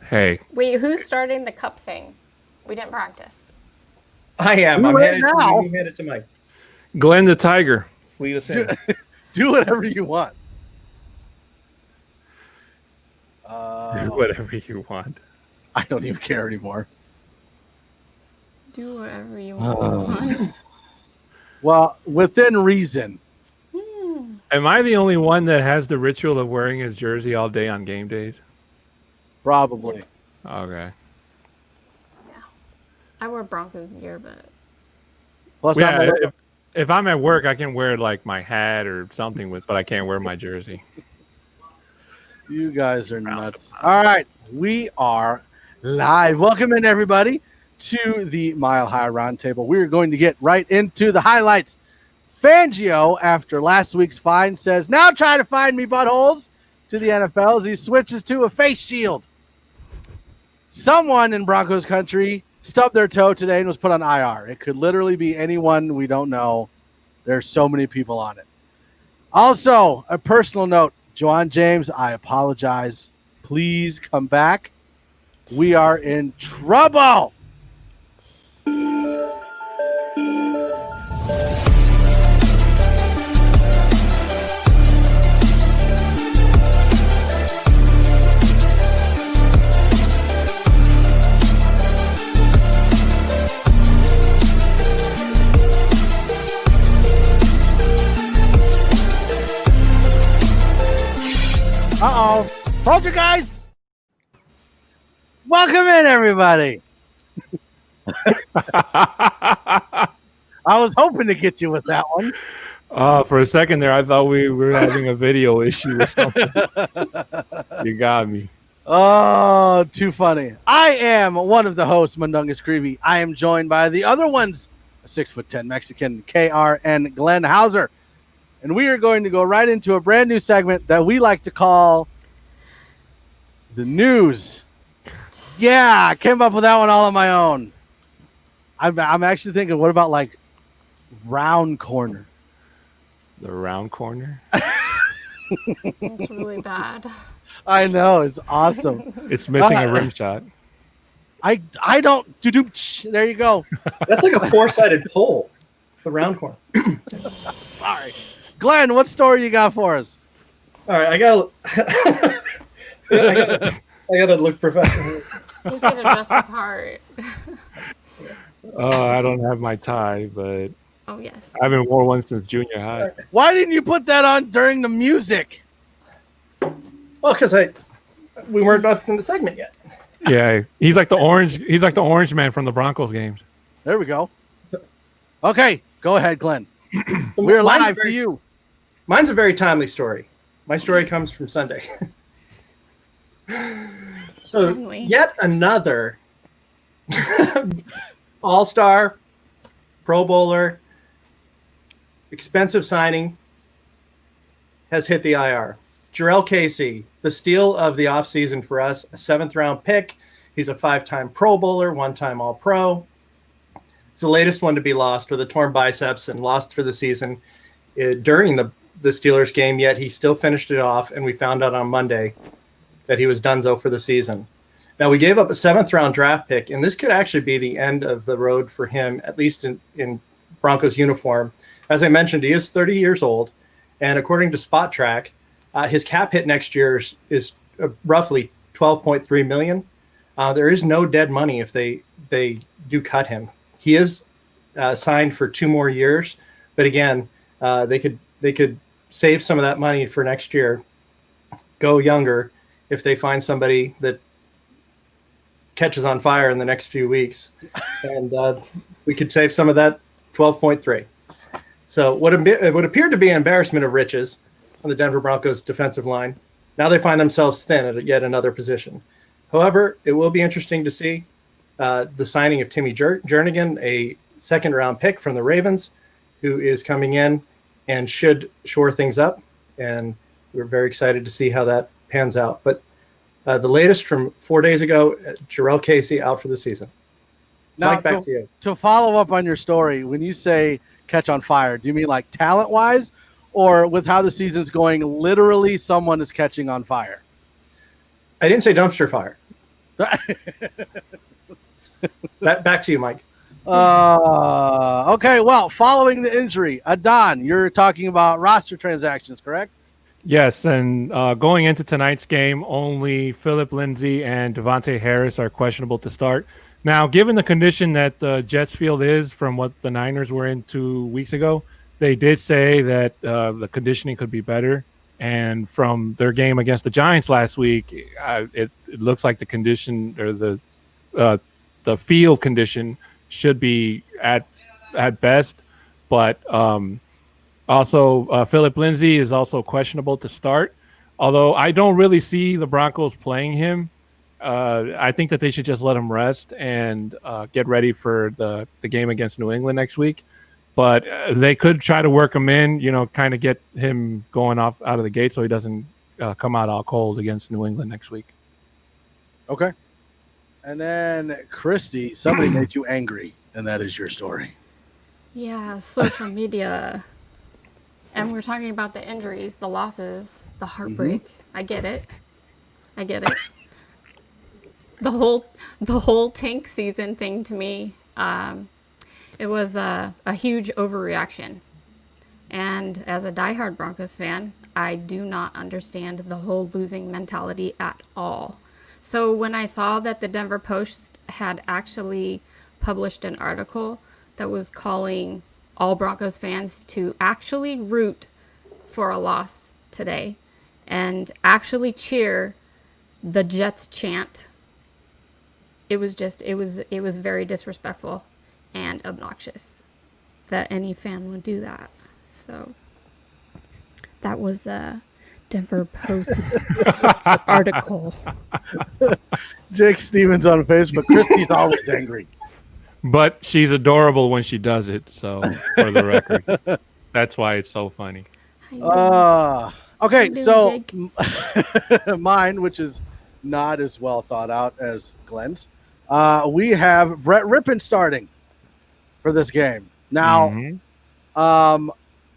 Hey. Wait, who's starting the cup thing? We didn't practice. I am. I'm headed to you. Headed to Mike. Glenn the Tiger. Lead us in. Do whatever you want. Do whatever you want. I don't even care anymore. Do whatever you want. Well, within reason. Am I the only one that has the ritual of wearing his jersey all day on game days? Probably. Okay. Yeah. I wear Broncos gear, but... Plus, Yeah, if I'm at work, I can wear like my hat or something but I can't wear my jersey. You guys are nuts. All right. We are live. Welcome in, everybody, to the Mile High Roundtable. We're going to get right into the highlights. Fangio, after last week's fine, says, now try to find me buttholes to the NFL as he switches to a face shield. Someone in Broncos country stubbed their toe today and was put on IR. It could literally be anyone we don't know. There's so many people on it. Also, a personal note, Juwan James, I apologize. Please come back. We are in trouble. Uh-oh. Told you guys. Welcome in, everybody. I was hoping to get you with that one. For a second there, I thought we were having a video issue or something. You got me. Oh, too funny. I am one of the hosts, Mundungus Creevy. I am joined by the other ones, a 6'10" Mexican, KR and Glenn Hauser. And we are going to go right into a brand new segment that we like to call the news. Yeah, I came up with that one all on my own. I'm actually thinking, what about like round corner? The round corner? It's really bad. I know, it's awesome. It's missing a rim shot. I don't. There you go. That's like a four-sided pole. The round corner. Sorry. Glenn, what story you got for us? All right, I gotta look professional. He's gonna dress the part. I don't have my tie, but Oh yes. I haven't worn one since junior high. Why didn't you put that on during the music? Well, because we weren't done in the segment yet. Yeah, he's like the orange man from the Broncos games. There we go. Okay, go ahead, Glenn. We're live for you. Mine's a very timely story. My story comes from Sunday. So Timely. yet another all-star, Pro Bowler, expensive signing has hit the IR. Jarrell Casey, the steal of the offseason for us, a 7th-round pick. He's a 5-time Pro Bowler, 1-time All-Pro. It's the latest one to be lost with a torn biceps and lost for the season during the Steelers game, yet he still finished it off, and we found out on Monday that he was donezo for the season. Now, we gave up a 7th-round draft pick, and this could actually be the end of the road for him, at least in Broncos uniform. As I mentioned, he is 30 years old, and according to Spot Track, his cap hit next year is roughly $12.3 million. There is no dead money if they do cut him. He is signed for 2 more years, but again, they could save some of that money for next year, go younger if they find somebody that catches on fire in the next few weeks, and we could save some of that 12.3. So what appeared to be an embarrassment of riches on the Denver Broncos defensive line, now they find themselves thin at yet another position. However, it will be interesting to see the signing of Timmy Jernigan, a 2nd-round pick from the Ravens, who is coming in and should shore things up. And we're very excited to see how that pans out. But the latest from 4 days ago, Jarrell Casey out for the season. Now, Mike, back to you. To follow up on your story, when you say catch on fire, do you mean like talent-wise, or with how the season's going, literally someone is catching on fire? I didn't say dumpster fire. Back to you, Mike. Okay, well, following the injury, Adon, you're talking about roster transactions, correct? Yes, and going into tonight's game, only Philip Lindsay and Devontae Harris are questionable to start. Now, given the condition that the Jets field is from what the Niners were in 2 weeks ago, they did say that the conditioning could be better. And from their game against the Giants last week, it looks like the condition or the field condition should be at best. But also, Philip Lindsay is also questionable to start. Although I don't really see the Broncos playing him. I think that they should just let him rest and get ready for the game against New England next week. But they could try to work him in, kind of get him going out of the gate so he doesn't come out all cold against New England next week. Okay. And then, Christy, somebody made you angry, and that is your story. Yeah, social media. And we're talking about the injuries, the losses, the heartbreak. I get it. The whole tank season thing to me, it was a huge overreaction. And as a diehard Broncos fan, I do not understand the whole losing mentality at all. So when I saw that the Denver Post had actually published an article that was calling all Broncos fans to actually root for a loss today and actually cheer the Jets chant, it was very disrespectful and obnoxious that any fan would do that. So that was a Denver Post article. Jake Stevens on Facebook. Christy's always angry. But she's adorable when she does it. So, for the record, that's why it's so funny. Okay, doing, so Jake? mine, which is not as well thought out as Glenn's, we have Brett Rippon starting for this game. Now,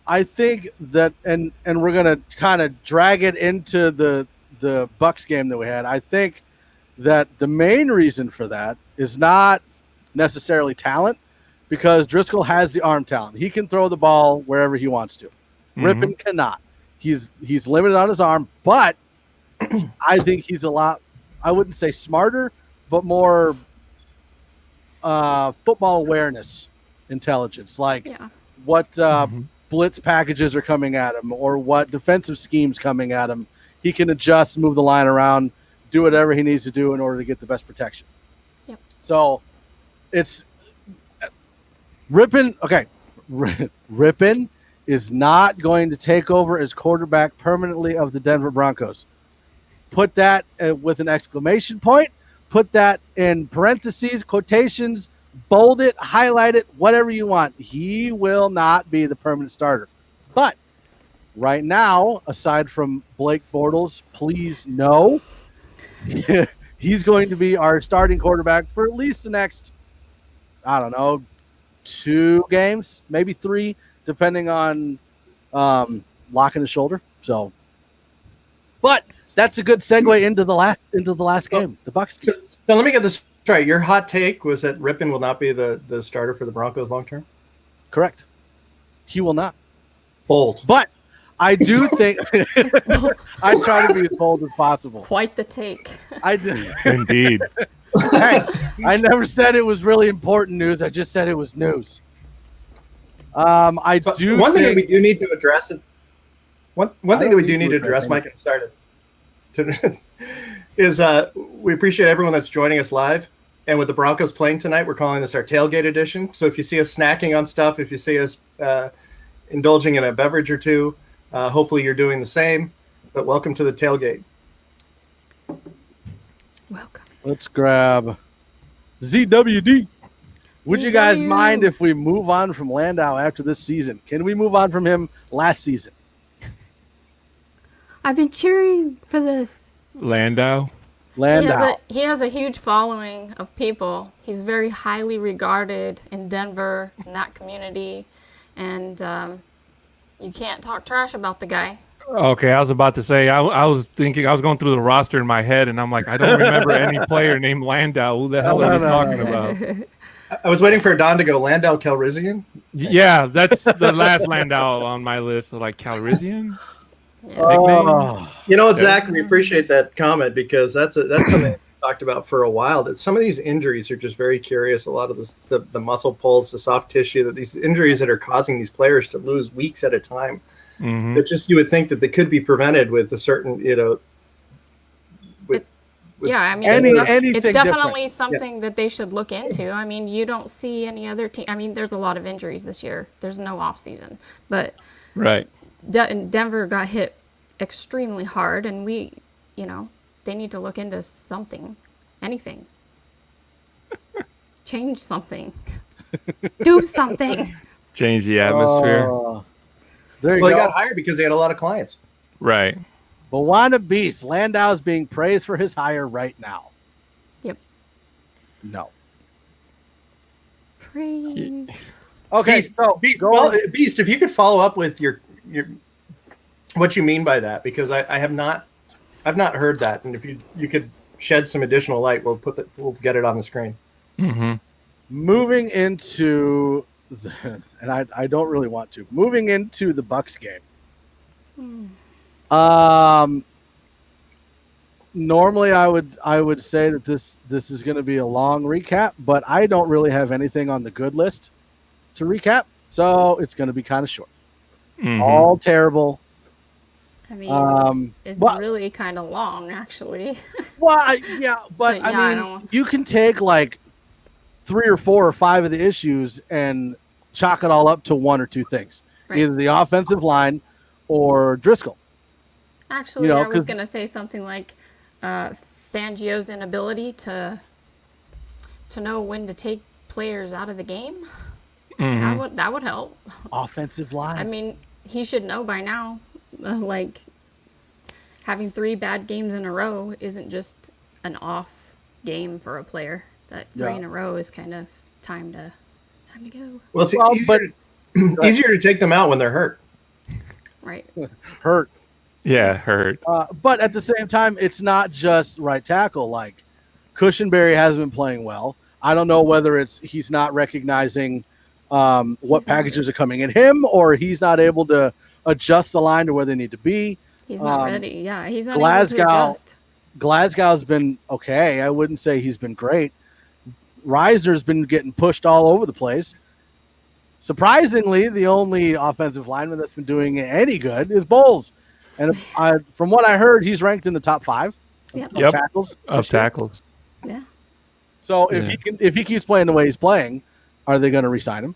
I think that, and we're going to kind of drag it into the Bucs game that we had. I think that the main reason for that is not necessarily talent, because Driscoll has the arm talent. He can throw the ball wherever he wants to. Rippon cannot. He's limited on his arm, but I think he's a lot, I wouldn't say smarter, but more football awareness, intelligence, like what blitz packages are coming at him or what defensive schemes coming at him. He can adjust, move the line around, do whatever he needs to do in order to get the best protection. Yep. So it's Rippon. Okay. Rippon is not going to take over as quarterback permanently of the Denver Broncos. Put that with an exclamation point. Put that in parentheses, quotations, bold it, highlight it, whatever you want. He will not be the permanent starter. But right now, aside from Blake Bortles, please no, he's going to be our starting quarterback for at least the next, I don't know, 2 games, maybe 3, depending on locking the shoulder. So, but that's a good segue into the last game, the Bucs. So let me get this straight. Your hot take was that Rippon will not be the starter for the Broncos long term? Correct. He will not. Bold. But I do think I try to be as bold as possible. Quite the take. I do. Indeed. Hey, I never said it was really important news. I just said it was news. One thing that we do need to address it. One thing that we do need to address, Mike, I'm sorry is we appreciate everyone that's joining us live. And with the Broncos playing tonight, we're calling this our tailgate edition. So if you see us snacking on stuff, if you see us indulging in a beverage or two, hopefully you're doing the same. But welcome to the tailgate. Welcome. Let's grab ZWD. Would you guys mind if we move on from Landau after this season? Can we move on from him last season? I've been cheering for this. Landau. He has a huge following of people. He's very highly regarded in Denver, in that community. And you can't talk trash about the guy. Okay, I was about to say I was thinking I was going through the roster in my head, and I'm like, I don't remember any player named Landau. Who the hell are you talking about? I was waiting for Don to go Landau Calrissian. Yeah, that's the last Landau on my list. Like Calrissian. Yeah. Nickname? You know, Zach, we appreciate that comment because that's something we talked about for a while. That some of these injuries are just very curious. A lot of the muscle pulls, the soft tissue, that these injuries that are causing these players to lose weeks at a time. Mm-hmm. That just you would think that they could be prevented with a certain, Yeah, I mean, anything it's definitely different. something that they should look into. I mean, you don't see any other team. I mean, there's a lot of injuries this year. There's no off season, but Right. Denver got hit extremely hard, and they need to look into something, anything, change something, do something. Change the atmosphere. There you well, they go. got hired because they had a lot of clients. Right. Bwana Beast. Landau is being praised for his hire right now. Yep. No. Praise. Okay, Beast, so Beast, go well, on. Beast, if you could follow up with your what you mean by that, because I've not heard that, and if you could shed some additional light, we'll get it on the screen. Mm-hmm. Moving into and I don't really want to. Moving into the Bucs game. Normally I would say that this is going to be a long recap, but I don't really have anything on the good list to recap, so it's going to be kind of short. Mm-hmm. All terrible. I mean, it's but- really kind of long, actually. Well, yeah, but But yeah, I I mean, don't- you can take like 3 or 4 or 5 of the issues and chalk it all up to 1 or 2 things, Right. either the offensive line or Driscoll. Actually, know, I was 'cause- going to say something like Fangio's inability to know when to take players out of the game. Mm-hmm. That would help. Offensive line. I mean, he should know by now. Like, having 3 bad games in a row isn't just an off game for a player. That 3 Yeah. in a row is kind of time to go. Well, it's Well, easier to take them out when they're hurt. Right. hurt. Yeah, hurt. But at the same time, it's not just right tackle. Like, Cushenberry hasn't been playing well. I don't know whether he's not recognizing what packages are coming at him, or he's not able to adjust the line to where they need to be. He's not ready. Yeah, he's not Glasgow- able to adjust. Glasgow's been okay. I wouldn't say he's been great. Reisner's been getting pushed all over the place. Surprisingly, the only offensive lineman that's been doing any good is Bowles. And from what I heard, he's ranked in the top 5 Yep. Yep. tackles. Of tackles. Yeah. So if he keeps playing the way he's playing, are they going to re-sign him?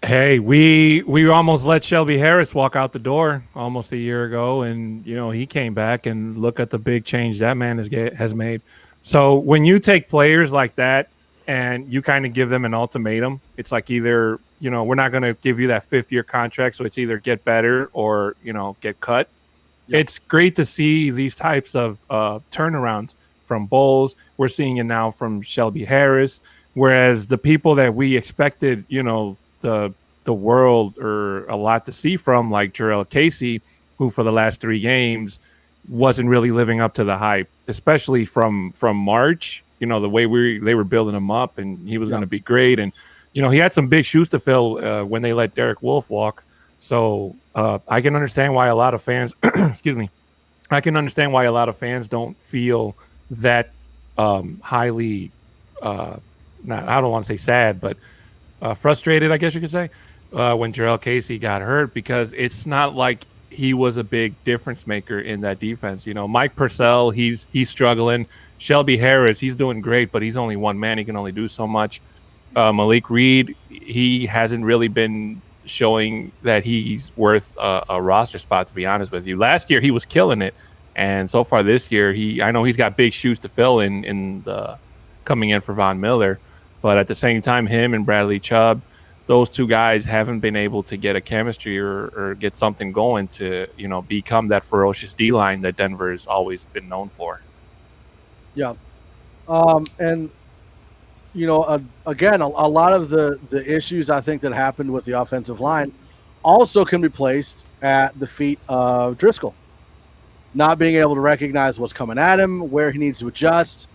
Hey, we almost let Shelby Harris walk out the door almost a year ago, and he came back, and look at the big change that man has made. So when you take players like that and you kind of give them an ultimatum, it's like either we're not going to give you that 5th-year contract, so it's either get better or get cut. Yep. It's great to see these types of turnarounds from Bowles. We're seeing it now from Shelby Harris, whereas the people that we expected, the world or a lot to see from, like Jarrell Casey, who for the last 3 games wasn't really living up to the hype, especially from March. The way they were building him up, and he was going to be great, and he had some big shoes to fill when they let Derek Wolfe walk. So I can understand why a lot of fans, excuse me, I can understand why a lot of fans don't feel that highly, I don't want to say sad, but frustrated, I guess you could say, when Jarrell Casey got hurt, because it's not like he was a big difference maker in that defense. Mike Purcell, he's struggling. Shelby Harris, he's doing great, but he's only one man. He can only do so much. Malik Reed, he hasn't really been showing that he's worth a roster spot, to be honest with you. Last year, he was killing it. And so far this year, I know he's got big shoes to fill in the coming in for Von Miller. But at the same time, him and Bradley Chubb, those 2 guys haven't been able to get a chemistry or get something going to, become that ferocious D-line that Denver has always been known for. Yeah. And, again, a lot of the issues I think that happened with the offensive line also can be placed at the feet of Driscoll. Not being able to recognize what's coming at him, where he needs to adjust.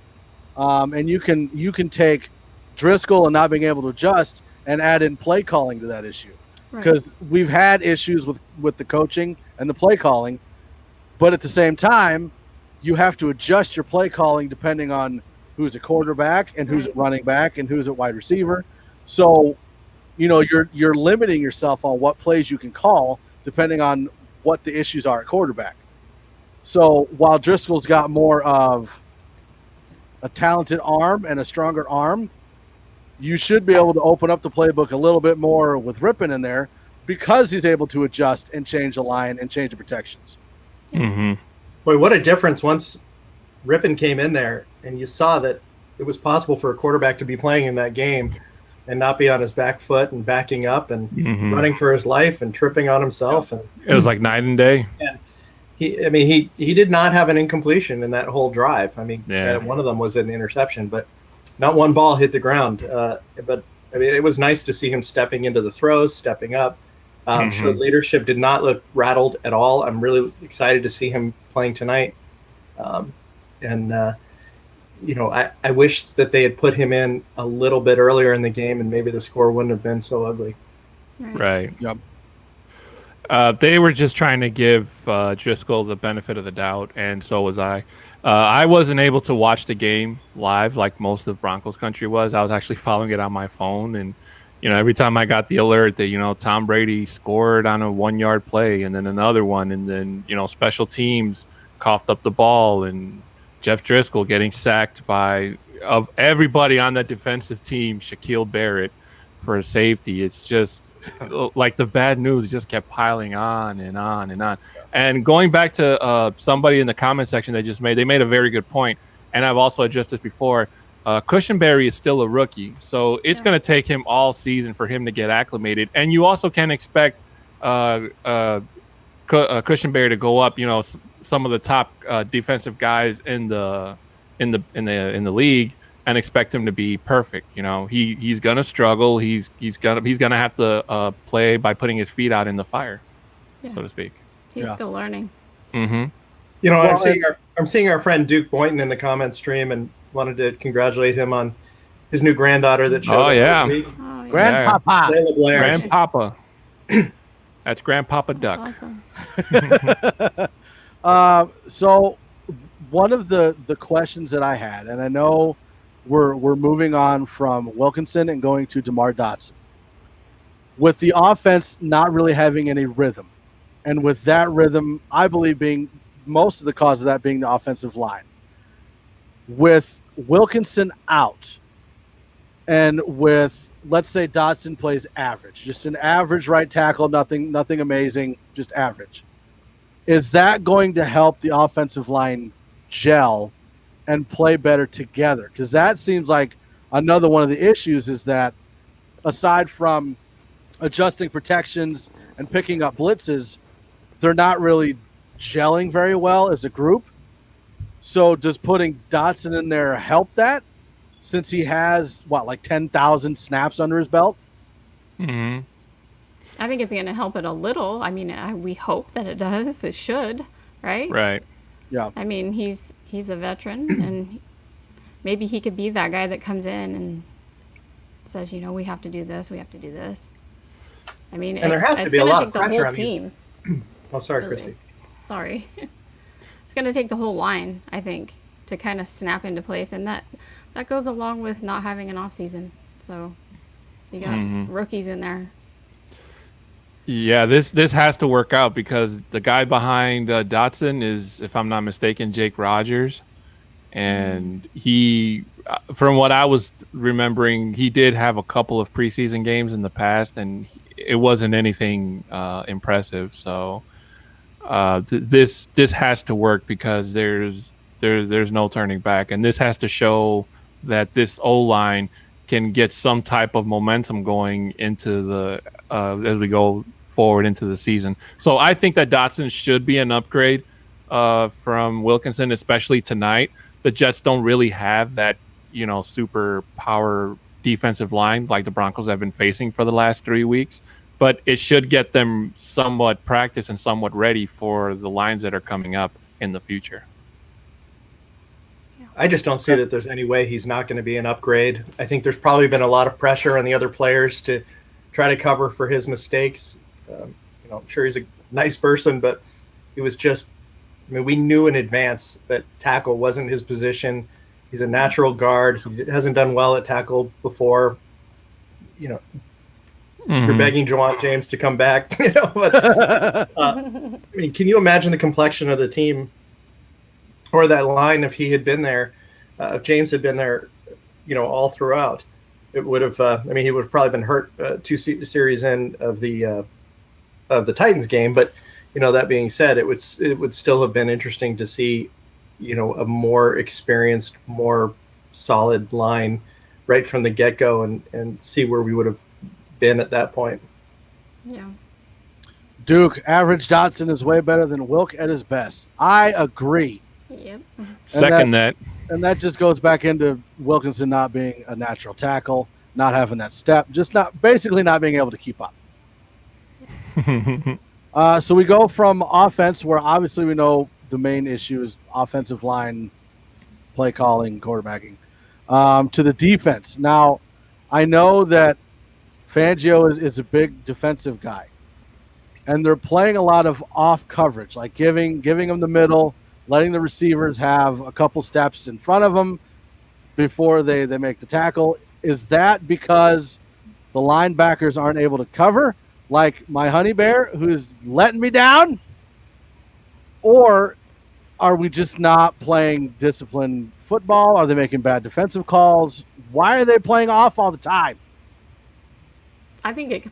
And you can take Driscoll and not being able to adjust and add in play calling to that issue. Because we've had issues with the coaching and the play calling, but at the same time, you have to adjust your play calling depending on who's a quarterback and who's a running back and who's a wide receiver. So, you're limiting yourself on what plays you can call depending on what the issues are at quarterback. So while Driscoll's got more of a talented arm and a stronger arm, you should be able to open up the playbook a little bit more with Rippon in there because he's able to adjust and change the line and change the protections. Mm-hmm. Boy, what a difference once Rippon came in there and you saw that it was possible for a quarterback to be playing in that game and not be on his back foot and backing up and running for his life and tripping on himself. And it was like night and day. And he did not have an incompletion in that whole drive. One of them was an interception, but not one ball hit the ground. But it was nice to see him stepping into the throws, stepping up. Showed leadership, did not look rattled at all. I'm really excited to see him playing tonight. I wish that they had put him in a little bit earlier in the game and maybe the score wouldn't have been so ugly. Right. Yep. They were just trying to give Driscoll the benefit of the doubt, and so was I. I wasn't able to watch the game live like most of Broncos country was. I was actually following it on my phone, and every time I got the alert that Tom Brady scored on a 1-yard play and then another one, and then special teams coughed up the ball, and Jeff Driscoll getting sacked by of everybody on that defensive team, Shaquille Barrett, for a safety. It's just like the bad news just kept piling on and on and on. And going back to somebody in the comment section they made a very good point, and I've also addressed this before. Cushenberry is still a rookie, so it's going to take him all season for him to get acclimated. And you also can expect Cushenberry to go up. Some of the top defensive guys in the league, and expect him to be perfect. He's gonna struggle. He's gonna have to play by putting his feet out in the fire, so to speak. He's still learning. Mm-hmm. I'm seeing our friend Duke Boynton in the comment stream and wanted to congratulate him on his new granddaughter that showed up this week. Grandpapa. Layla Blair. Grandpapa. That's Grandpapa Duck. Awesome. So one of the questions that I had, and I know we're moving on from Wilkinson and going to DeMar Dotson, with the offense not really having any rhythm, and with that rhythm, I believe being most of the cause of that being the offensive line. With Wilkinson out, and with, let's say, Dotson plays average, just an average right tackle, nothing amazing, just average. Is that going to help the offensive line gel and play better together? Because that seems like another one of the issues is that aside from adjusting protections and picking up blitzes, they're not really gelling very well as a group. So does putting Dotson in there help that, since he has, 10,000 snaps under his belt? Mm-hmm. I think it's going to help it a little. We hope that it does. It should, right? Right. Yeah. He's a veteran, and maybe he could be that guy that comes in and says, we have to do this, we have to do this. And there has to be a lot of pressure on the team. Oh, sorry, Really. Christy. Sorry. It's going to take the whole line, I think, to kind of snap into place, and that goes along with not having an off season. So you got rookies in there. Yeah, this has to work out because the guy behind Dotson is, if I'm not mistaken, Jake Rogers. And he, from what I was remembering, he did have a couple of preseason games in the past, and it wasn't anything impressive. So this has to work because there's no turning back. And this has to show that this O-line can get some type of momentum going into the as we go forward into the season. So I think that Dotson should be an upgrade from Wilkinson, especially tonight. The Jets don't really have that, super power defensive line like the Broncos have been facing for the last 3 weeks. but it should get them somewhat practice and somewhat ready for the lines that are coming up in the future. I just don't see that there's any way he's not going to be an upgrade. I think there's probably been a lot of pressure on the other players to try to cover for his mistakes. I'm sure he's a nice person, but it was just, we knew in advance that tackle wasn't his position. He's a natural guard. He hasn't done well at tackle before. You're begging Juwan James to come back. But can you imagine the complexion of the team or that line if he had been there, if James had been there, all throughout? It would have. He would have probably been hurt 2 series in of the Titans game. But that being said, it would still have been interesting to see, a more experienced, more solid line right from the get-go and see where we would have been at that point. Yeah. Duke, average Dotson is way better than Wilk at his best. I agree. Yep. Second that. And that just goes back into Wilkinson not being a natural tackle, not having that step, just not being able to keep up. So we go from offense, where obviously we know the main issue is offensive line, play calling, quarterbacking, to the defense. Now, I know that Fangio is a big defensive guy, and they're playing a lot of off coverage, like giving them the middle, letting the receivers have a couple steps in front of them before they make the tackle. Is that because the linebackers aren't able to cover, like my honey bear who's letting me down? Or are we just not playing disciplined football? Are they making bad defensive calls? Why are they playing off all the time? I think it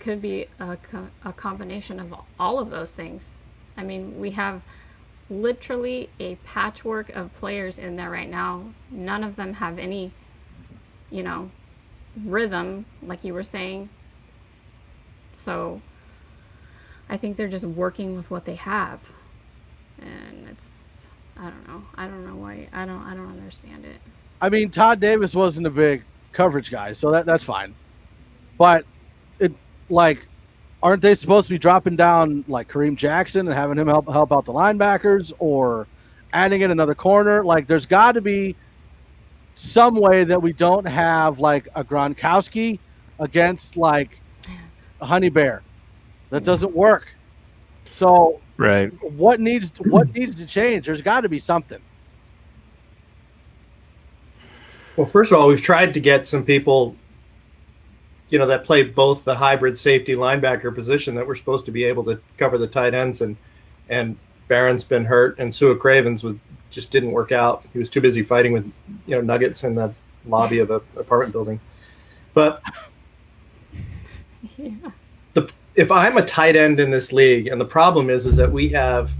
could be a combination of all of those things. I mean, we have literally a patchwork of players in there right now. None of them have any, rhythm, like you were saying. So I think they're just working with what they have. And I don't know why. I don't understand it. I mean, Todd Davis wasn't a big coverage guy, so that's fine. But aren't they supposed to be dropping down like Kareem Jackson and having him help out the linebackers, or adding in another corner? Like, there's got to be some way that we don't have like a Gronkowski against like a Honey Bear. That doesn't work. So right, what needs to change? There's got to be something. Well, first of all, we've tried to get some people, that play both the hybrid safety linebacker position that we're supposed to be able to cover the tight ends, and Barron's been hurt, and Sua Cravens just didn't work out. He was too busy fighting with nuggets in the lobby of an apartment building. But Yeah. If I'm a tight end in this league, and the problem is that we have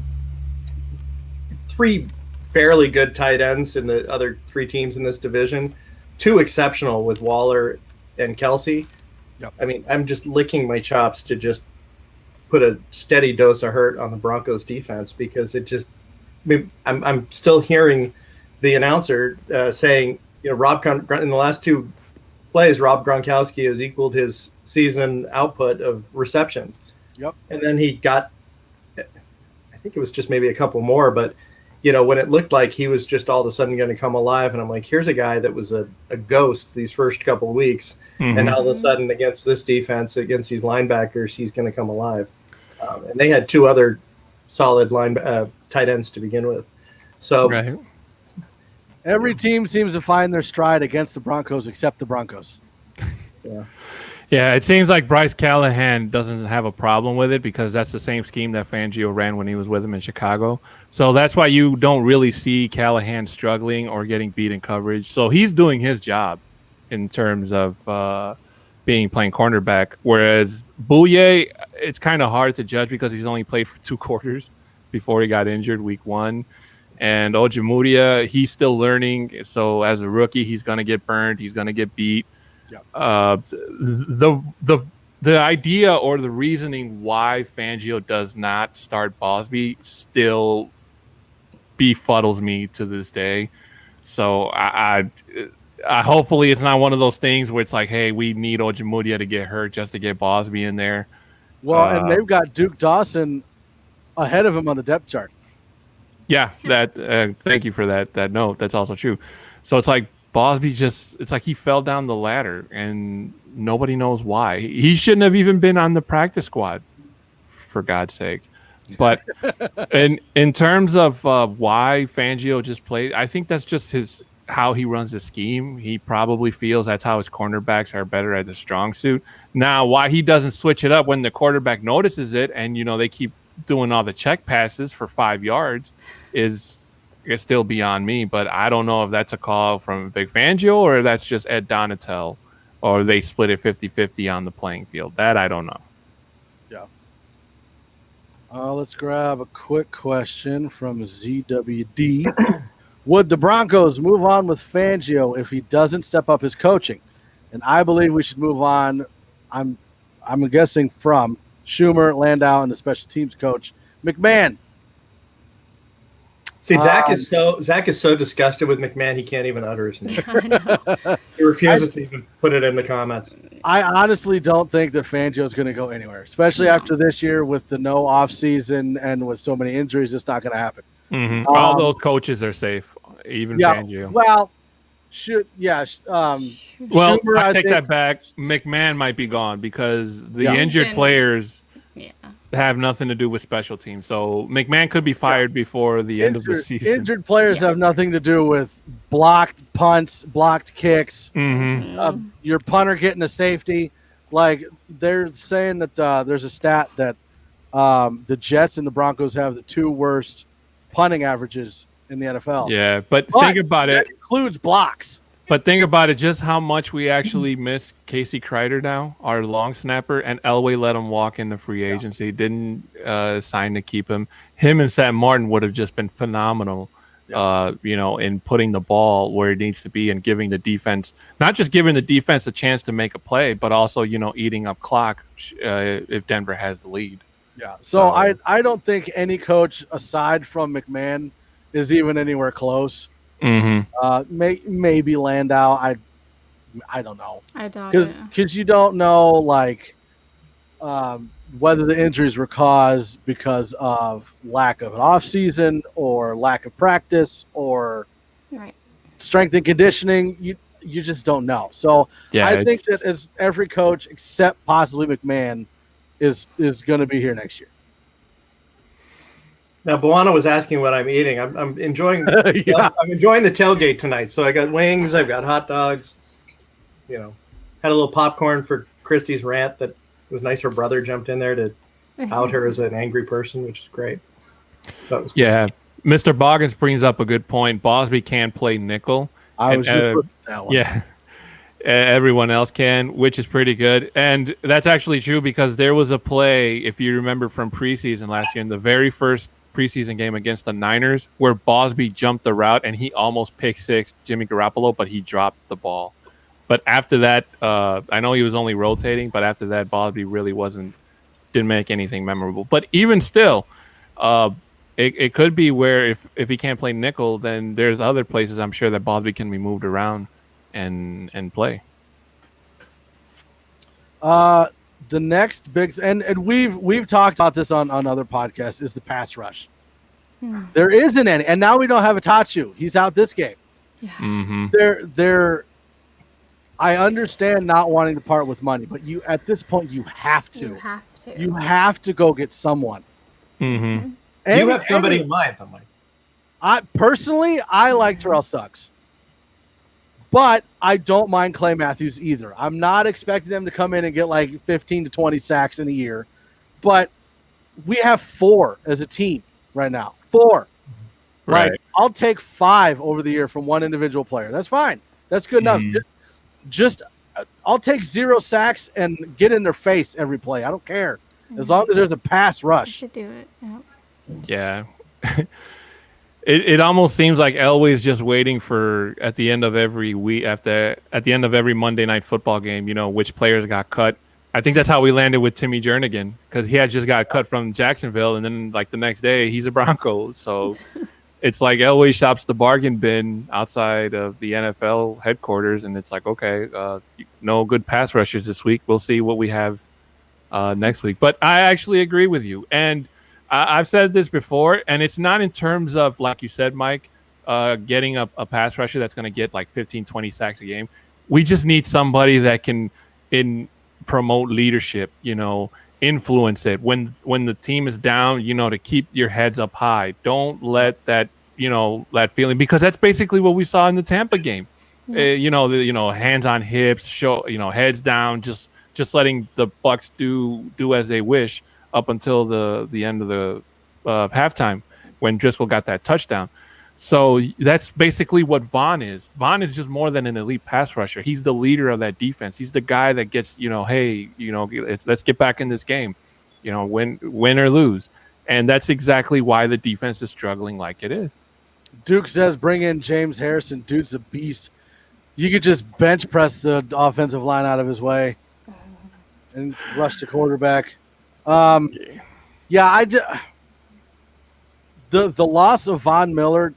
3 fairly good tight ends in the other 3 teams in this division, 2 exceptional with Waller and Kelsey. Yep. I mean, I'm just licking my chops to just put a steady dose of hurt on the Broncos defense, because I'm still hearing the announcer saying, in the last 2 plays, Rob Gronkowski has equaled his season output of receptions. Yep. And then he got, I think it was just maybe a couple more, but when it looked like he was just all of a sudden going to come alive, and I'm like, here's a guy that was a ghost these first couple of weeks, and all of a sudden against this defense, against these linebackers, he's going to come alive. And they had 2 other solid tight ends to begin with. So right. Every team seems to find their stride against the Broncos except the Broncos. Yeah, it seems like Bryce Callahan doesn't have a problem with it, because that's the same scheme that Fangio ran when he was with him in Chicago. So that's why you don't really see Callahan struggling or getting beat in coverage. So he's doing his job in terms of playing cornerback. Whereas Bouye, it's kind of hard to judge because he's only played for 2 quarters before he got injured week 1. And Ojemudia, he's still learning. So as a rookie, he's going to get burned. He's going to get beat. Yeah. The idea or the reasoning why Fangio does not start Bosby still befuddles me to this day. So I hopefully it's not one of those things where it's like, hey, we need Ojemudia to get hurt just to get Bosby in there. Well, and they've got Duke Dawson ahead of him on the depth chart. Yeah, that. Thank you for that note. That's also true. So it's like Bosby it's like he fell down the ladder, and nobody knows why. He shouldn't have even been on the practice squad, for God's sake. But in terms of why Fangio just played, I think that's just how he runs the scheme. He probably feels that's how his cornerbacks are better at the strong suit. Now, why he doesn't switch it up when the quarterback notices it, and they keep doing all the check passes for 5 yards is still beyond me. But I don't know if that's a call from Vic Fangio or that's just Ed Donatel, or they split it 50-50 on the playing field. That I don't know. Yeah. Let's grab a quick question from ZWD. Would the Broncos move on with Fangio if he doesn't step up his coaching? And I believe we should move on. I'm guessing from Schumer, Landau, and the special teams coach McMahon. See, Zach is so disgusted with McMahon he can't even utter his name. He refuses to even put it in the comments. I honestly don't think that Fangio is going to go anywhere, especially after this year with the no off season and with so many injuries. It's not going to happen. Mm-hmm. All those coaches are safe, even Fangio. Well, well, Schumer, I take that back. McMahon might be gone because the injured players have nothing to do with special teams. So McMahon could be fired before the end of the season. Injured players have nothing to do with blocked punts, blocked kicks, your punter getting a safety. Like they're saying that there's a stat that the Jets and the Broncos have the 2 worst punting averages in the NFL. Yeah, but think about that it. Includes blocks. But think about it, just how much we actually miss Casey Kreider now, our long snapper, and Elway let him walk into free agency. Didn't sign to keep him. Him and Sam Martin would have just been phenomenal, in putting the ball where it needs to be and giving the defense, not just giving the defense a chance to make a play, but also, eating up clock if Denver has the lead. Yeah. So I don't think any coach aside from McMahon is even anywhere close. Mm-hmm. Maybe Landau. I don't know. I doubt it. Because you don't know whether the injuries were caused because of lack of an off season or lack of practice or strength and conditioning. You just don't know. So I think that as every coach except possibly McMahon is going to be here next year. Now, Buana was asking what I'm eating. I'm enjoying. I'm enjoying the tailgate tonight. So I got wings. I've got hot dogs. Had a little popcorn for Christy's rant. That it was nice. Her brother jumped in there to out her as an angry person, which is great. So it was cool. Mr. Boggins brings up a good point. Bosby can play nickel. I was just looking at that one. Yeah. Everyone else can, which is pretty good. And that's actually true because there was a play, if you remember from preseason last year, in the very first preseason game against the Niners, where Bosby jumped the route and he almost pick six Jimmy Garoppolo, but he dropped the ball. But after that, I know he was only rotating, but after that, Bosby really didn't make anything memorable. But even still, it could be where if he can't play nickel, then there's other places I'm sure that Bosby can be moved around and play. The next big and we've talked about this on other podcasts is the pass rush. There isn't any, and now we don't have a Tachu. He's out this game. Yeah. Mm-hmm. I understand not wanting to part with money, but at this point you have to. You have to go get someone. Mm-hmm. You have somebody in mind, though, Mike. I like Jarrell Suggs. But I don't mind Clay Matthews either. I'm not expecting them to come in and get like 15 to 20 sacks in a year. But we have 4 as a team right now. 4. Right. Like, I'll take 5 over the year from one individual player. That's fine. That's good enough. Just I'll take 0 sacks and get in their face every play. I don't care. As long as there's a pass rush. You should do it. Yeah. It almost seems like Elway's just waiting for at the end of every week at the end of every Monday night football game, which players got cut. I think that's how we landed with Timmy Jernigan because he had just got cut from Jacksonville, and then like the next day he's a Bronco. So it's like Elway shops the bargain bin outside of the NFL headquarters, and it's like, okay, no good pass rushers this week. We'll see what we have next week. But I actually agree with you, and I've said this before, and it's not in terms of, like you said, Mike, getting a pass rusher that's going to get like 15, 20 sacks a game. We just need somebody that can promote leadership, influence it when the team is down, to keep your heads up high. Don't let that that feeling, because that's basically what we saw in the Tampa game. Hands on hips, heads down, just letting the Bucs do as they wish up until the end of the halftime when Driscoll got that touchdown. So that's basically what Vaughn is. Vaughn is just more than an elite pass rusher. He's the leader of that defense. He's the guy that gets, hey, let's get back in this game, win or lose. And that's exactly why the defense is struggling like it is. Duke says bring in James Harrison. Dude's a beast. You could just bench press the offensive line out of his way and rush the quarterback. The loss of Von Miller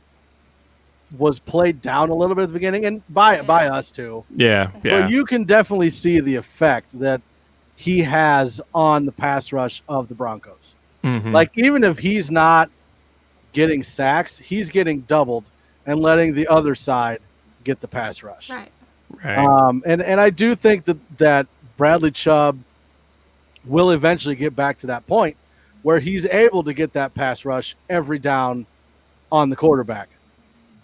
was played down a little bit at the beginning, and by us too. Yeah. But you can definitely see the effect that he has on the pass rush of the Broncos. Mm-hmm. Like, even if he's not getting sacks, he's getting doubled and letting the other side get the pass rush. Right. And I do think that Bradley Chubb will eventually get back to that point where he's able to get that pass rush every down on the quarterback.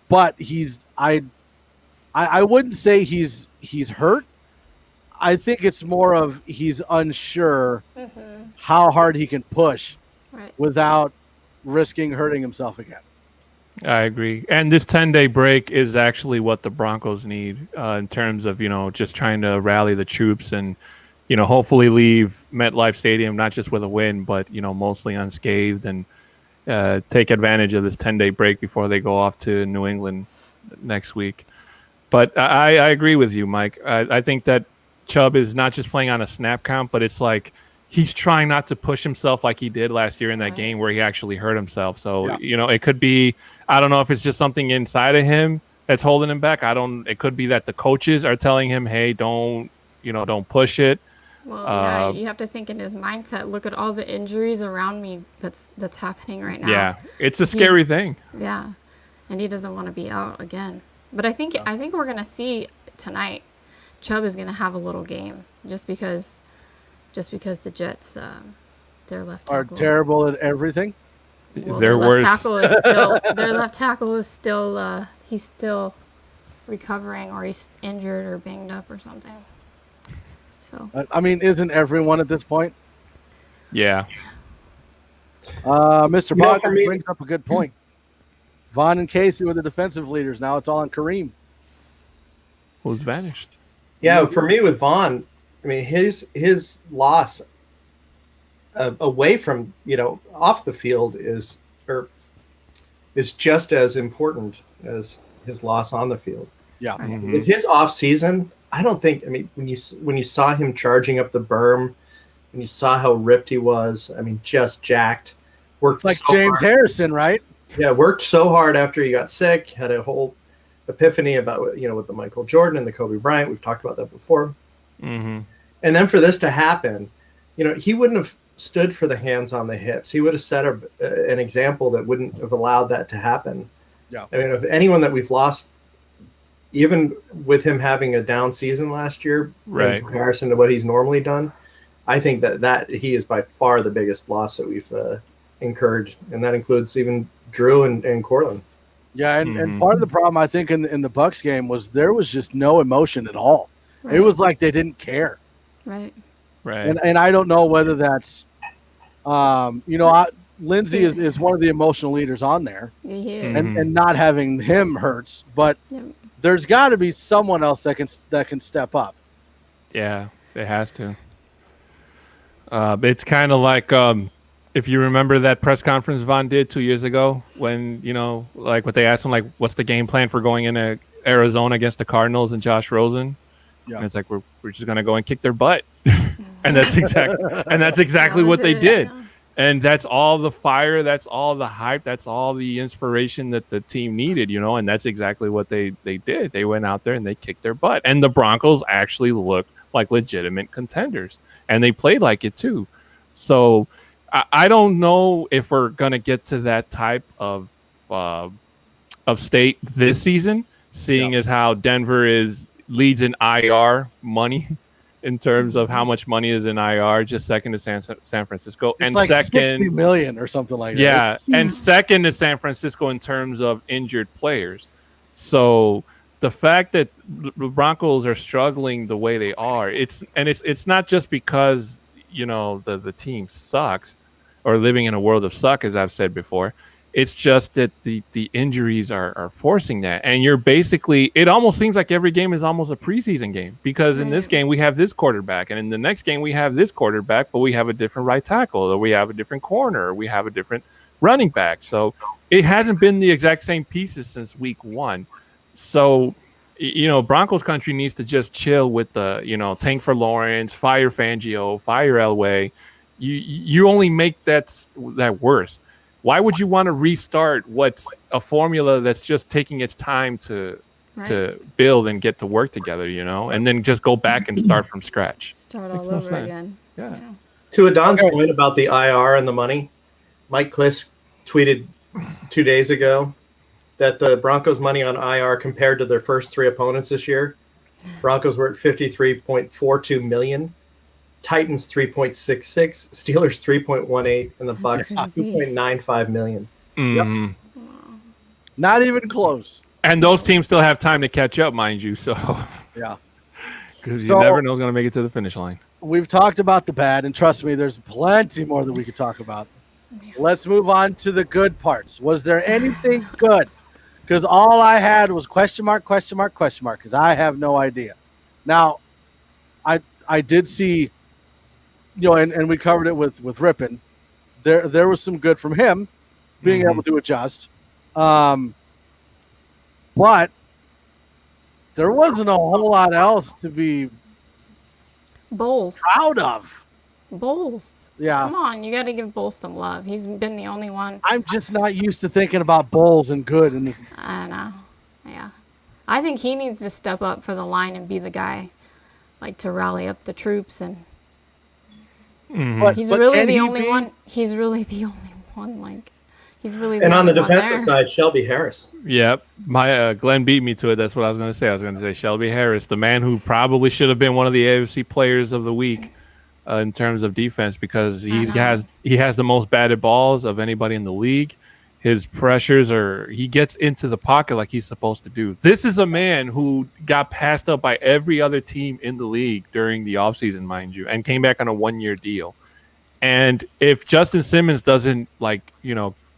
But I wouldn't say he's hurt. I think it's more of he's unsure how hard he can push without risking hurting himself again. I agree. And this 10-day break is actually what the Broncos need in terms of, just trying to rally the troops and, hopefully leave MetLife Stadium not just with a win, but, mostly unscathed, and take advantage of this 10-day break before they go off to New England next week. But I agree with you, Mike. I think that Chubb is not just playing on a snap count, but it's like he's trying not to push himself like he did last year in that game where he actually hurt himself. So, it could be, I don't know if it's just something inside of him that's holding him back. It could be that the coaches are telling him, hey, don't push it. Well, you have to think in his mindset, look at all the injuries around me that's happening right now. Yeah, it's a scary thing. Yeah, and he doesn't want to be out again. But I think we're going to see tonight Chubb is going to have a little game just because the Jets, their left tackle are terrible at everything. Well, their left tackle is still their left tackle is still he's still recovering, or he's injured or banged up or something. So isn't everyone at this point? Yeah. Mr. Bogner brings up a good point. Vaughn and Casey were the defensive leaders. Now it's all on Kareem. Who's vanished? Yeah, for me with Vaughn, his loss away from off the field is just as important as his loss on the field. Yeah. Mm-hmm. With his off season, I don't think. When you saw him charging up the berm, and you saw how ripped he was, just jacked. Worked like so James hard. Harrison, right? Yeah, worked so hard after he got sick. Had a whole epiphany about with the Michael Jordan and the Kobe Bryant. We've talked about that before. Mm-hmm. And then for this to happen, he wouldn't have stood for the hands on the hips. He would have set an example that wouldn't have allowed that to happen. Yeah. If anyone that we've lost, even with him having a down season last year, in comparison to what he's normally done, I think that he is by far the biggest loss that we've incurred, and that includes even Drew and Cortland. Yeah, and part of the problem, I think, in the Bucs game was there was just no emotion at all. Right. It was like they didn't care. Right. And I don't know whether that's, Lindsey is one of the emotional leaders on there. He is. And not having him hurts, but there's got to be someone else that can step up. Yeah, it has to. It's kind of like if you remember that press conference Vaughn did 2 years ago when, like what they asked him, like, what's the game plan for going into Arizona against the Cardinals and Josh Rosen? Yeah. And it's like, we're just going to go and kick their butt. and that's exactly what they did. Yeah. And that's all the fire, that's all the hype, that's all the inspiration that the team needed, and that's exactly what they did. They went out there and they kicked their butt. And the Broncos actually looked like legitimate contenders, and they played like it too. So I don't know if we're gonna get to that type of state this season, seeing as how Denver leads in IR money in terms of how much money is in IR, just second to San Francisco, It's and like second 60 million or something like that. yeah, and second to San Francisco in terms of injured players. So the fact that the Broncos are struggling the way they are, it's not just because the team sucks or living in a world of suck, as I've said before. It's just that the injuries are forcing that. And you're basically, it almost seems like every game is almost a preseason game, because in this game we have this quarterback, and in the next game we have this quarterback, but we have a different right tackle, or we have a different corner, or we have a different running back. So it hasn't been the exact same pieces since week one. So, Broncos country needs to just chill with the, tank for Lawrence, fire Fangio, fire Elway. You only make that worse. Why would you want to restart what's a formula that's just taking its time to build and get to work together, and then just go back and start from scratch? Start all over again. Yeah. To Adon's point about the IR and the money, Mike Kliss tweeted 2 days ago that the Broncos' money on IR compared to their first three opponents this year, Broncos were at $53.42 million. Titans 3.66, Steelers 3.18, and the Bucs 2.95 million. Mm-hmm. Wow. Not even close. And those teams still have time to catch up, mind you. So yeah, because you never know who's going to make it to the finish line. We've talked about the bad, and trust me, there's plenty more that we could talk about. Let's move on to the good parts. Was there anything good? Because all I had was question mark, because I have no idea. Now, I did see, and we covered it with Rippon. There was some good from him being able to adjust. But there wasn't a whole lot else to be Bowles. proud of. Bowles. Yeah. Come on, you got to give Bowles some love. He's been the only one. I'm just not used to thinking about Bowles and good in this. I know. Yeah. I think he needs to step up for the line and be the guy, like, to rally up the troops. And he's really the only one. He's really the only one. Like, he's really the And on only the one defensive there. side, Shelby Harris. Yep. My Glenn beat me to it. That's what I was going to say. I was going to say Shelby Harris, the man who probably should have been one of the AFC players of the week in terms of defense, because he has the most batted balls of anybody in the league. His pressures he gets into the pocket like he's supposed to do. This is a man who got passed up by every other team in the league during the offseason, mind you, and came back on a 1-year deal. And if Justin Simmons doesn't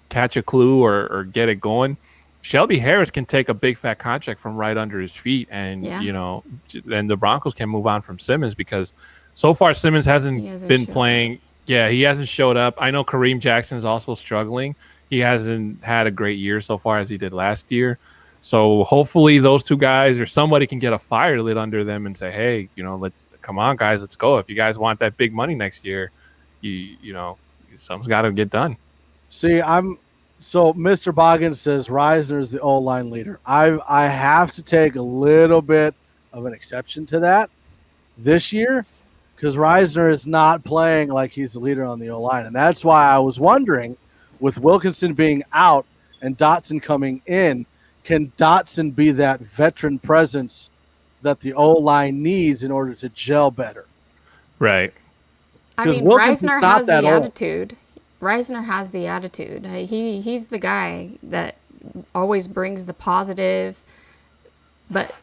catch a clue or get it going, Shelby Harris can take a big fat contract from right under his feet, and and the Broncos can move on from Simmons, because so far Simmons hasn't been playing. Yeah, he hasn't showed up. I know Kareem Jackson is also struggling. He hasn't had a great year so far as he did last year. So hopefully those two guys or somebody can get a fire lit under them and say, hey, come on, guys, let's go. If you guys want that big money next year, something's got to get done. See, so Mr. Boggins says Reisner is the O-line leader. I have to take a little bit of an exception to that this year, because Reisner is not playing like he's the leader on the O-line. And that's why I was wondering, with Wilkinson being out and Dotson coming in, can Dotson be that veteran presence that the O-line needs in order to gel better? Right. I mean, Reisner has the attitude. Reisner has the attitude. He's the guy that always brings the positive. But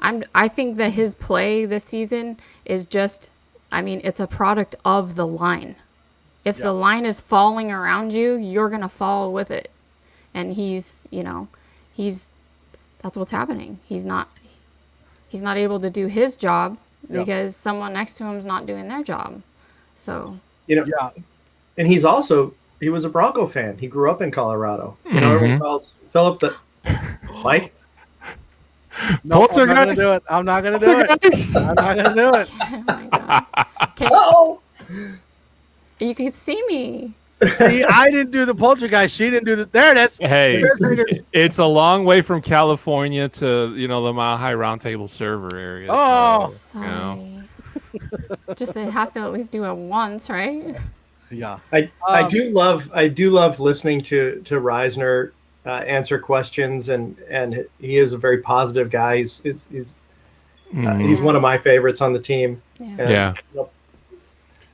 I think that his play this season is just, it's a product of the line. If the line is falling around you, you're going to fall with it. And that's what's happening. He's not able to do his job because someone next to him is not doing their job. So, and he was a Bronco fan. He grew up in Colorado. Everyone calls Philip the Mike. No, I'm not going to do it. I'm not going to do it. Oh my God. You can see me. See, I didn't do the poltergeist. She didn't do the. There it is. Hey, it's a long way from California to the Mile High Roundtable server area. Oh, sorry. Just it has to at least do it once, right? Yeah. I do love listening to Reisner answer questions, and he is a very positive guy. He's one of my favorites on the team. Yeah. And, Yeah.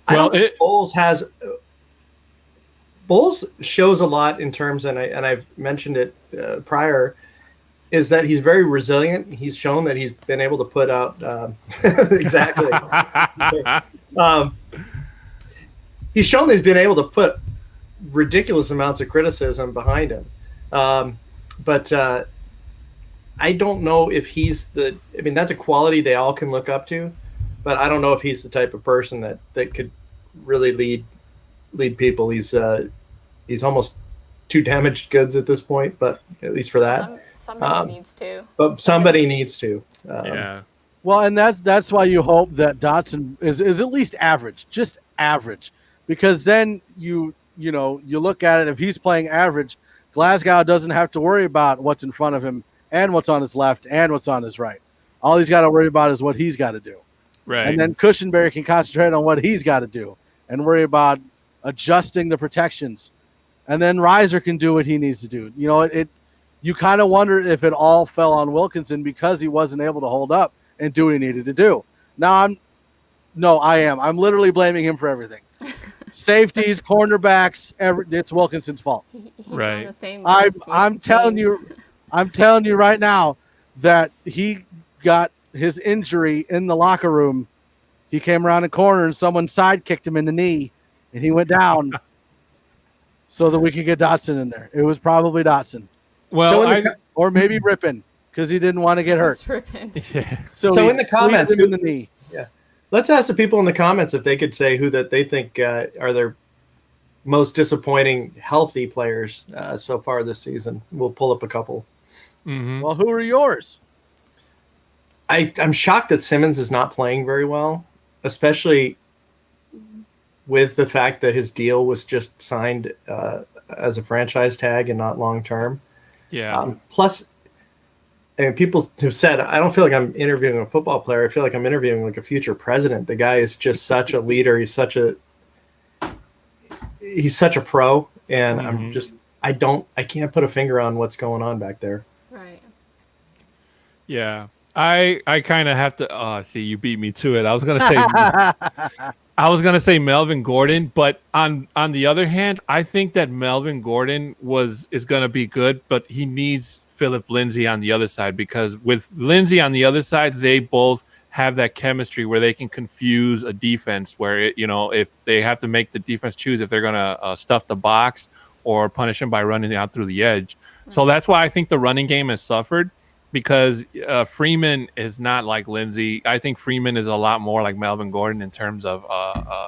I Well, don't think Bowles shows a lot in terms, and I've mentioned it prior, is that he's very resilient. He's shown that he's been able to put out exactly. He's shown that he's been able to put ridiculous amounts of criticism behind him. But I don't know if he's that's a quality they all can look up to, but I don't know if he's the type of person that could really lead people. He's almost too damaged goods at this point, but at least for that. Somebody needs to. But somebody needs to. Yeah. Well, and that's why you hope that Dotson is at least average, just average, because then you look at it. If he's playing average, Glasgow doesn't have to worry about what's in front of him and what's on his left and what's on his right. All he's got to worry about is what he's got to do. Right. And then Cushenberry can concentrate on what he's got to do and worry about adjusting the protections. And then Reiser can do what he needs to do. You kind of wonder if it all fell on Wilkinson because he wasn't able to hold up and do what he needed to do. Now I'm literally blaming him for everything. Safeties, cornerbacks, it's Wilkinson's fault. He's Right. on the same I'm telling you right now that he got his injury in the locker room. He came around the corner and someone sidekicked him in the knee and he went down so that we could get Dotson in there. It was probably Dotson. Well, Or maybe Rippin because he didn't want to get hurt. yeah. So in the comments, in the knee. Let's ask the people in the comments if they could say who that they think are their most disappointing healthy players so far this season. We'll pull up a couple. Mm-hmm. Well, who are yours? I'm shocked that Simmons is not playing very well, especially with the fact that his deal was just signed as a franchise tag and not long term. Yeah. Plus, and people have said, I don't feel like I'm interviewing a football player. I feel like I'm interviewing like a future president. The guy is just such a leader. He's such a pro, and I can't put a finger on what's going on back there. Right. Yeah. I kind of have to see, you beat me to it. I was gonna say Melvin Gordon, but on the other hand, I think that Melvin Gordon is gonna be good, but he needs Philip Lindsay on the other side, because with Lindsay on the other side, they both have that chemistry where they can confuse a defense where if they have to make the defense choose if they're gonna stuff the box or punish him by running out through the edge. So that's why I think the running game has suffered, because Freeman is not like Lindsay. I think Freeman is a lot more like Melvin Gordon in terms of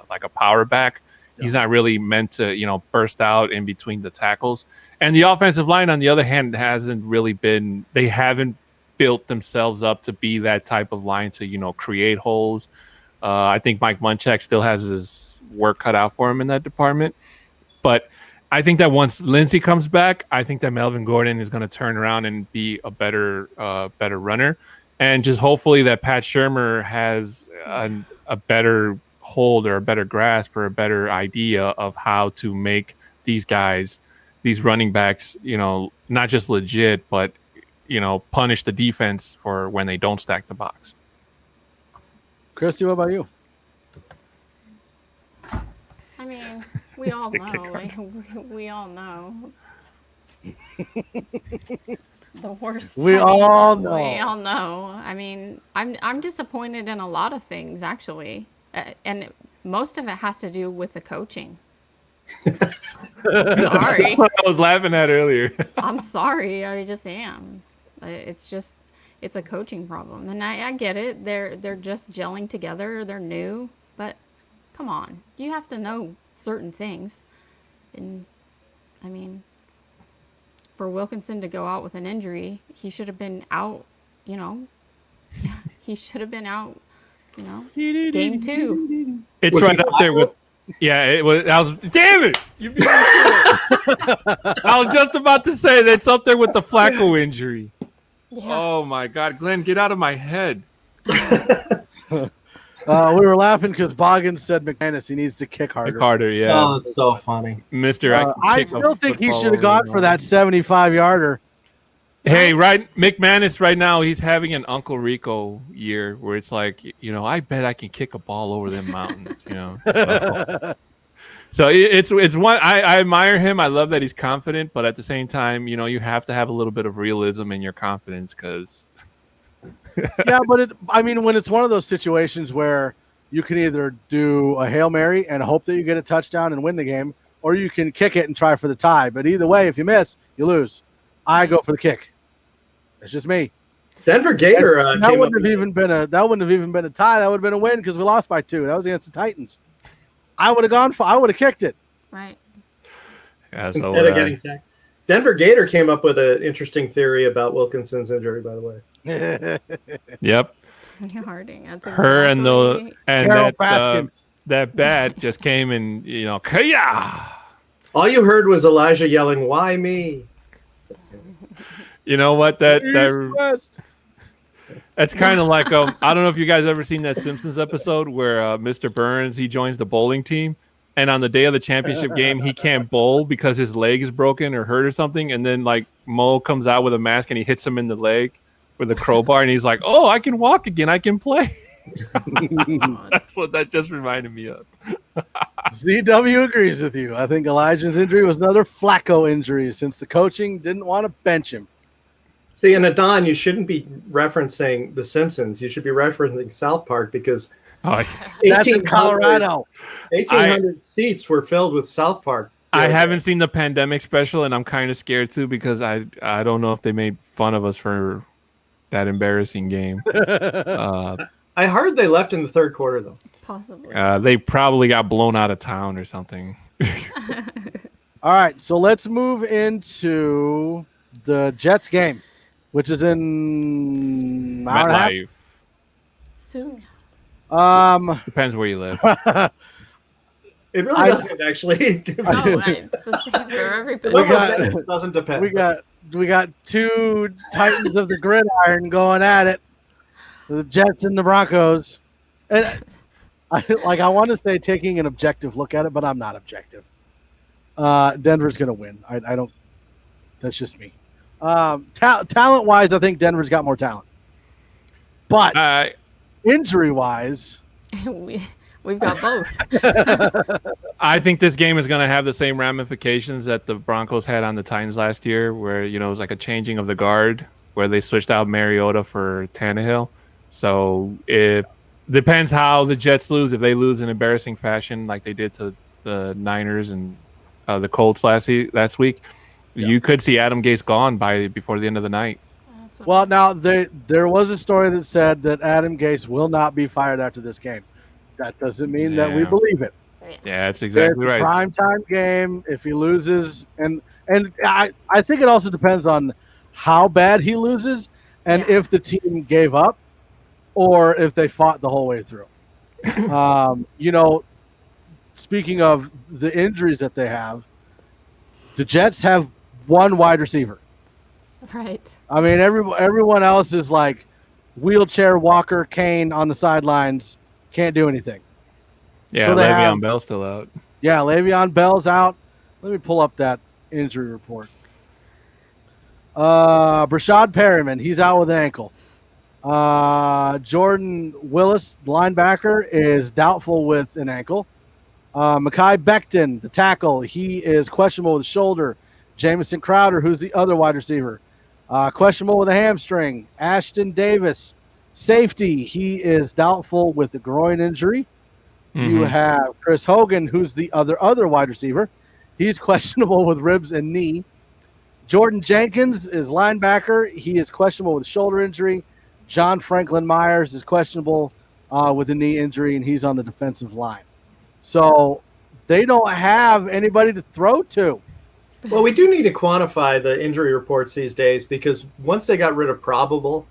like a power back. He's not really meant to, burst out in between the tackles. And the offensive line, on the other hand, they haven't built themselves up to be that type of line to, create holes. I think Mike Munchak still has his work cut out for him in that department. But I think that once Lindsay comes back, I think that Melvin Gordon is going to turn around and be a better runner. And just hopefully that Pat Shurmur has a better hold or a better grasp or a better idea of how to make these guys, these running backs, not just legit, but, punish the defense for when they don't stack the box. Christy, what about you? I mean, we all know. We all know. The worst. We all know. We all know. I mean, I'm disappointed in a lot of things, actually. And most of it has to do with the coaching. Sorry. I was laughing at earlier. I'm sorry. I just am. It's a coaching problem. And I get it. They're just gelling together. They're new. But come on. You have to know certain things. And, I mean, for Wilkinson to go out with an injury, he should have been out, he should have been out, game 2. It's Was right he up there with. Yeah, it was. Damn it! You beat me to it. I was just about to say that's up there with the Flacco injury. Yeah. Oh my God, Glenn, get out of my head. We were laughing because Boggins said McManus, he needs to kick harder. Carter, yeah. Oh, it's so funny. Mister, I still think he should have gone for that 75-yarder. Hey, right, McManus right now, he's having an Uncle Rico year where it's like, I bet I can kick a ball over them mountains, So it's one I admire him. I love that he's confident, but at the same time, you have to have a little bit of realism in your confidence because. Yeah, but when it's one of those situations where you can either do a Hail Mary and hope that you get a touchdown and win the game, or you can kick it and try for the tie. But either way, if you miss, you lose. I go for the kick. It's just me. Denver Gator. That wouldn't have even been a tie. That would have been a win because we lost by 2. That was against the Titans. I would have kicked it. Right. Yeah, Instead of getting sacked. Denver Gator came up with an interesting theory about Wilkinson's injury, by the way. Yep. Tony Harding. That's Her and Carol Baskins. That bat just came and Kaya. All you heard was Elijah yelling, "Why me?" You know what? That's kind of like I don't know if you guys ever seen that Simpsons episode where Mr. Burns, he joins the bowling team, and on the day of the championship game he can't bowl because his leg is broken or hurt or something, and then like Mo comes out with a mask and he hits him in the leg with a crowbar and he's like, "Oh, I can walk again, I can play." That's what that just reminded me of. ZW agrees with you. I think Elijah's injury was another Flacco injury since the coaching didn't want to bench him. See, and Adon, you shouldn't be referencing The Simpsons. You should be referencing South Park because that's in Colorado. 1,800 seats were filled with South Park. I haven't seen the pandemic special, and I'm kind of scared too because I don't know if they made fun of us for that embarrassing game. I heard they left in the third quarter, though. Possibly. They probably got blown out of town or something. All right, so let's move into the Jets game, which is in an hour and a half. Soon. Depends where you live. It really doesn't actually. It's the same for everybody. It doesn't depend. We got 2 titans of the gridiron going at it. The Jets and the Broncos. And I want to say taking an objective look at it, but I'm not objective. Denver's going to win. I don't. That's just me. Talent-wise, I think Denver's got more talent. But injury-wise, we've got both. I think this game is going to have the same ramifications that the Broncos had on the Titans last year, where it was like a changing of the guard, where they switched out Mariota for Tannehill. So it depends how the Jets lose. If they lose in embarrassing fashion, like they did to the Niners and the Colts last week, you could see Adam Gase gone before the end of the night. Well, now there was a story that said that Adam Gase will not be fired after this game. That doesn't mean that we believe it. Yeah, that's exactly right. It's a primetime game. If he loses, and I think it also depends on how bad he loses and if the team gave up or if they fought the whole way through. Speaking of the injuries that they have, the Jets have 1 wide receiver. Right. I mean, everyone else is like wheelchair walker, cane on the sidelines, can't do anything. Yeah, so Le'Veon Bell's still out. Yeah, Le'Veon Bell's out. Let me pull up that injury report. Brashad Perryman, he's out with an ankle. Jordan Willis, linebacker, is doubtful with an ankle. Mekhi Becton, the tackle, he is questionable with a shoulder. Jamison Crowder, who's the other wide receiver, questionable with a hamstring. Ashton Davis, safety, he is doubtful with a groin injury. Mm-hmm. You have Chris Hogan, who's the other wide receiver. He's questionable with ribs and knee. Jordan Jenkins is linebacker. He is questionable with a shoulder injury. John Franklin Myers is questionable with a knee injury, and he's on the defensive line. So they don't have anybody to throw to. Well, we do need to quantify the injury reports these days because once they got rid of probable,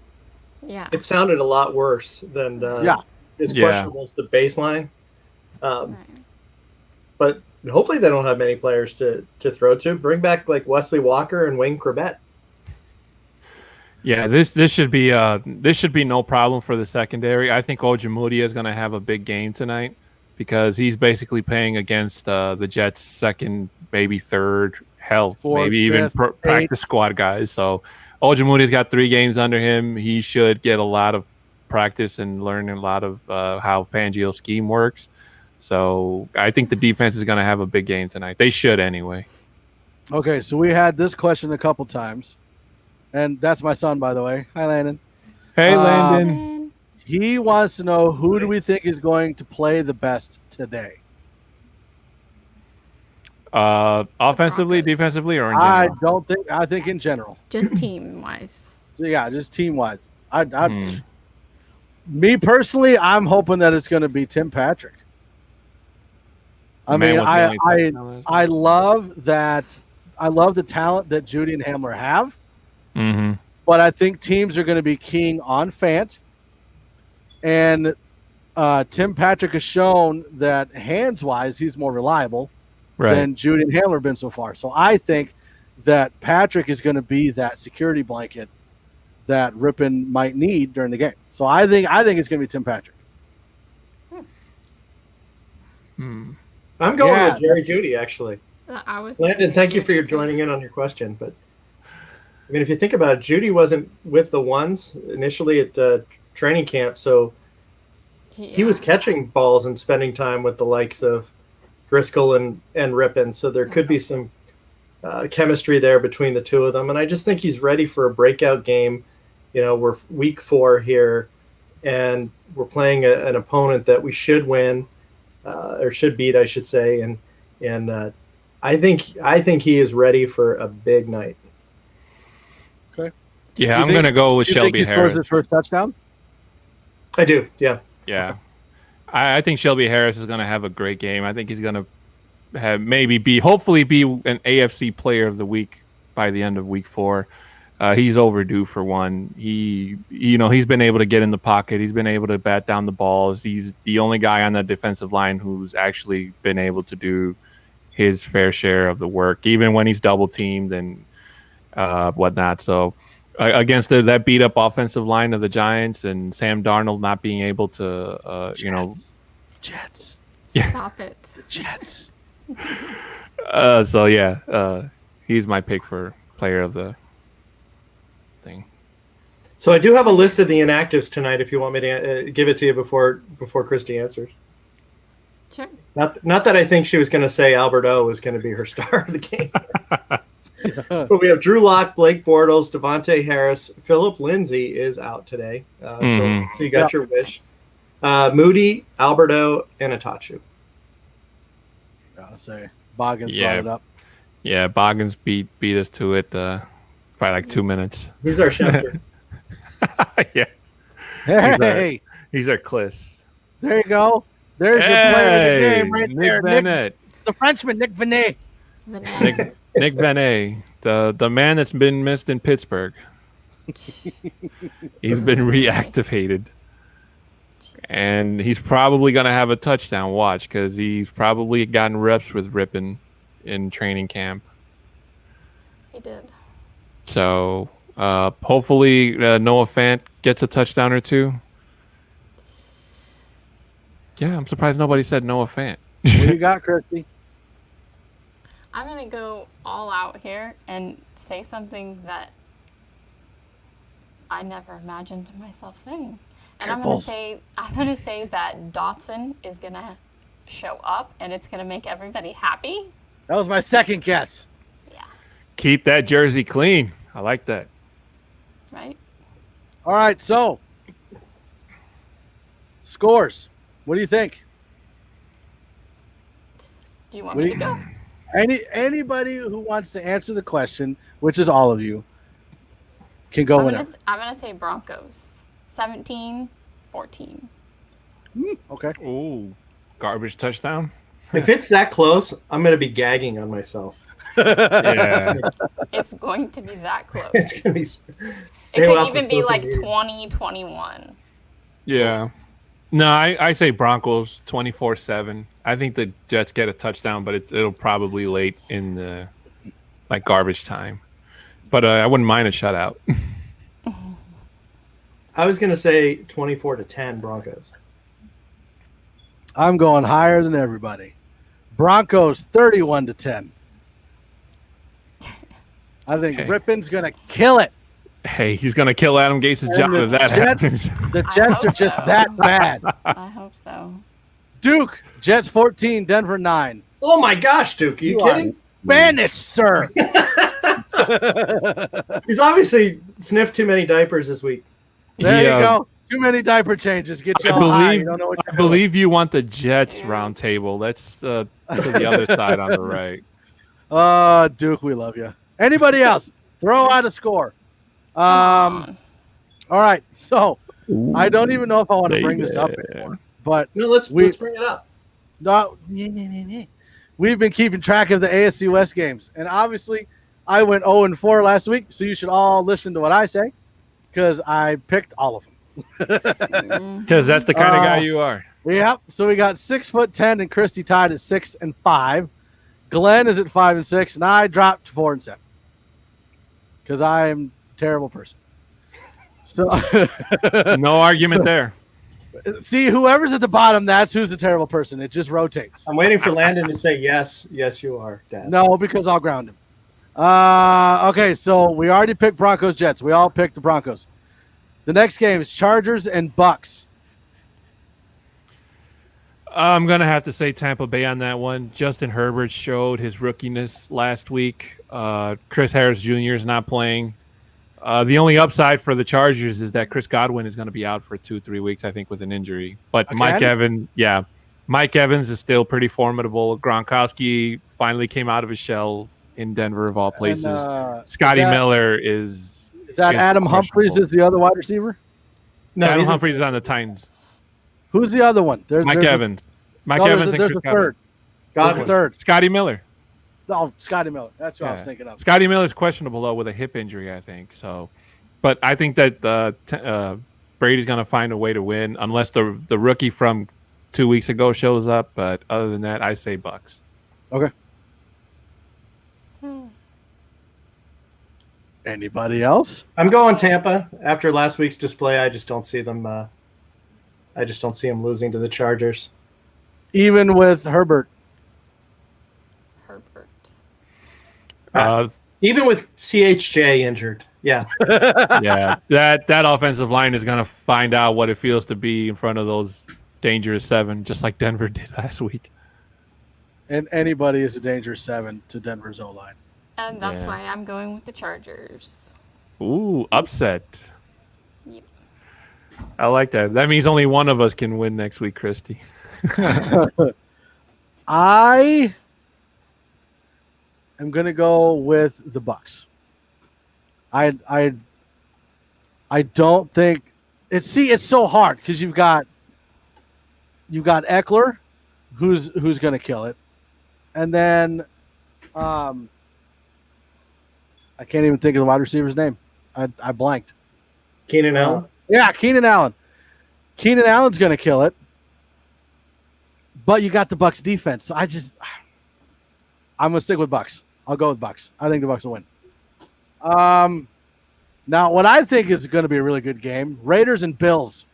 it sounded a lot worse than is questionable as the baseline. But hopefully they don't have many players to throw to. Bring back like Wesley Walker and Wayne Corbett. Yeah, this should be no problem for the secondary. I think Ojemudia is going to have a big game tonight because he's basically playing against the Jets' second, maybe third, hell, Fourth, maybe even fifth, practice squad guys. So Ojemudia's got 3 games under him. He should get a lot of practice and learn a lot of how Fangio's scheme works. So I think the defense is going to have a big game tonight. They should anyway. Okay, so we had this question a couple times. And that's my son, by the way. Hi, Landon. Hey, Um, Landon. He wants to know, who do we think is going to play the best today? Offensively, Broncos. defensively, or in I general? don't think. I think in general. Just team wise. Yeah, just team wise. Me personally, I'm hoping that it's going to be Tim Patrick. I mean, I love that. I love the talent that Judy and Hamler have. Mm-hmm. But I think teams are going to be keying on Fant. And Tim Patrick has shown that hands-wise, he's more reliable than Judy and Hamler have been so far. So I think that Patrick is going to be that security blanket that Rippon might need during the game. So I think it's going to be Tim Patrick. I'm going with Jerry Judy, actually. I was Landon, thank you for your joining in on your question. But I mean, if you think about it, Judy wasn't with the ones initially at training camp, so he was catching balls and spending time with the likes of Driscoll and Rippon. So there could be some chemistry there between the two of them. And I just think he's ready for a breakout game. You know, we're week 4 here, and we're playing an opponent that we should win or should beat, I should say. And I think he is ready for a big night. Okay. Yeah, I'm going to go with Shelby Harris. Harris. His first touchdown? I do, yeah. Yeah. I think Shelby Harris is going to have a great game. I think he's going to hopefully be an AFC player of the week by the end of week 4. He's overdue for one. He's been able to get in the pocket. He's been able to bat down the balls. He's the only guy on the defensive line who's actually been able to do his fair share of the work, even when he's double teamed and whatnot. So against that beat up offensive line of the Giants and Sam Darnold not being able to, Jets. Yeah. Stop it. The Jets. He's my pick for player of the thing. So I do have a list of the inactives tonight if you want me to give it to you before Christy answers. Sure. Not that I think she was going to say Albert O was going to be her star of the game. But we have Drew Lock, Blake Bortles, Devontae Harris. Philip Lindsay is out today. So you got your wish. Moody, Alberto, and Atachu. I'll say Boggins brought it up. Yeah, Boggins beat us to it by like 2 minutes. He's our shepherd. Yeah. Hey, He's our Kliss. there you go. There's your player of the game right Nick there. Bennett. The Frenchman, Nick Venet. Nick Venet, the man that's been missed in Pittsburgh. He's been reactivated. And he's probably going to have a touchdown watch because he's probably gotten reps with Rippon in training camp. He did. So hopefully Noah Fant gets a touchdown or 2. Yeah, I'm surprised nobody said Noah Fant. What do you got, Christy? I'm going to go all out here and say something that I never imagined myself saying. And I'm going to say that Dotson is going to show up and it's going to make everybody happy. That was my second guess. Yeah. Keep that jersey clean. I like that. Right? All right, so scores. What do you think? Do you want me to go? Anybody who wants to answer the question, which is all of you, can go whenever. I'm going to say Broncos. 17-14. Okay. Ooh, garbage touchdown. If it's that close, I'm going to be gagging on myself. Yeah. It's going to be that close. It's going to be. It could even be like 20-21. Yeah. No, I say Broncos 24-7. I think the Jets get a touchdown, but it'll probably late in the garbage time. But I wouldn't mind a shutout. I was going to say 24-10 Broncos. I'm going higher than everybody. Broncos 31-10. I think Okay. Rippon's going to kill it. Hey, he's going to kill Adam Gase's job if that happens. The Jets are just that bad. I hope so. Duke, Jets 14, Denver 9. Oh my gosh, Duke! Are you kidding? Spanish, sir. He's obviously sniffed too many diapers this week. There you go. Too many diaper changes. Get you all high. You don't know what I you're doing. believe you want the Jets Yeah. round table. That's to the other side on the right. Duke, we love you. Anybody else? Throw out a score. All right. So I don't even know if I want to bring this up anymore. But No, let's bring it up. no, we've been keeping track of the AFC West games, and obviously, I went 0-4 last week. So you should all listen to what I say, because I picked all of them. Because that's the kind of guy you are. Yep. So we got 6'10", and Christy tied at 6-5. Glenn is at 5-6, and I dropped 4-7 because I am a terrible person. So No argument there. see, whoever's at the bottom, that's who's the terrible person. It just rotates. I'm waiting for Landon to say yes. Yes, you are, Dad. No, because I'll ground him. Okay, so we already picked Broncos Jets. We all picked the Broncos. The next game is Chargers and Bucs. I'm going to have to say Tampa Bay on that one. Justin Herbert showed his rookiness last week. Chris Harris Jr. is not playing. The only upside for the Chargers is that Chris Godwin is going to be out for 2-3 weeks, I think, with an injury. But Again? Mike Evans is still pretty formidable. Gronkowski finally came out of his shell in Denver, of all places. Scotty Miller is that Adam Humphries questionable. is the other wide receiver? No, Adam he's Humphries is on the Titans. Who's the other one? Mike Evans. Mike Evans and there's Chris a third. Godwin. There's a third. Scotty Miller. Oh, Scotty Miller. That's what I was thinking of. Scotty Miller's questionable though with a hip injury, I think. So, but I think that Brady's going to find a way to win unless the rookie from 2 weeks ago shows up. But other than that, I say Bucs. Okay. Anybody else? I'm going Tampa. After last week's display, I just don't see them. I just don't see them losing to the Chargers. Even with Herbert. Herbert. Even with CHJ injured. Yeah. Yeah, that offensive line is going to find out what it feels to be in front of those dangerous 7, just like Denver did last week. And anybody is a dangerous 7 to Denver's O-line. And that's Yeah. why I'm going with the Chargers. Ooh, upset. Yep. I like that. That means only one of us can win next week, Christy. I am going to go with the Bucs. I don't think it's so hard because you've got Eckler, who's going to kill it, and then I can't even think of the wide receiver's name. I blanked. Keenan Allen. Yeah, Keenan Allen. Keenan Allen's going to kill it, but you got the Bucs defense. So I'm going to stick with Bucs. I'll go with Bucs. I think the Bucs will win. Now, what I think is going to be a really good game, Raiders and Bills.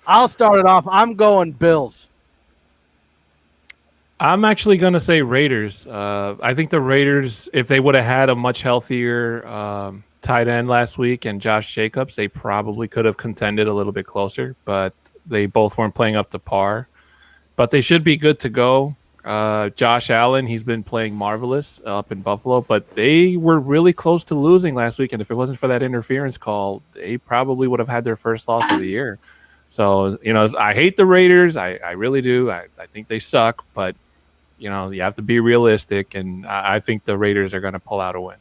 I'll start it off. I'm going Bills. I'm actually going to say Raiders. I think the Raiders, if they would have had a much healthier tight end last week and Josh Jacobs, they probably could have contended a little bit closer, but they both weren't playing up to par. But they should be good to go. Josh Allen, he's been playing marvelous up in Buffalo, but they were really close to losing last week, and if it wasn't for that interference call, they probably would have had their first loss of the year. So, I hate the Raiders. I really do. I think they suck, but you have to be realistic, and I think the Raiders are going to pull out a win.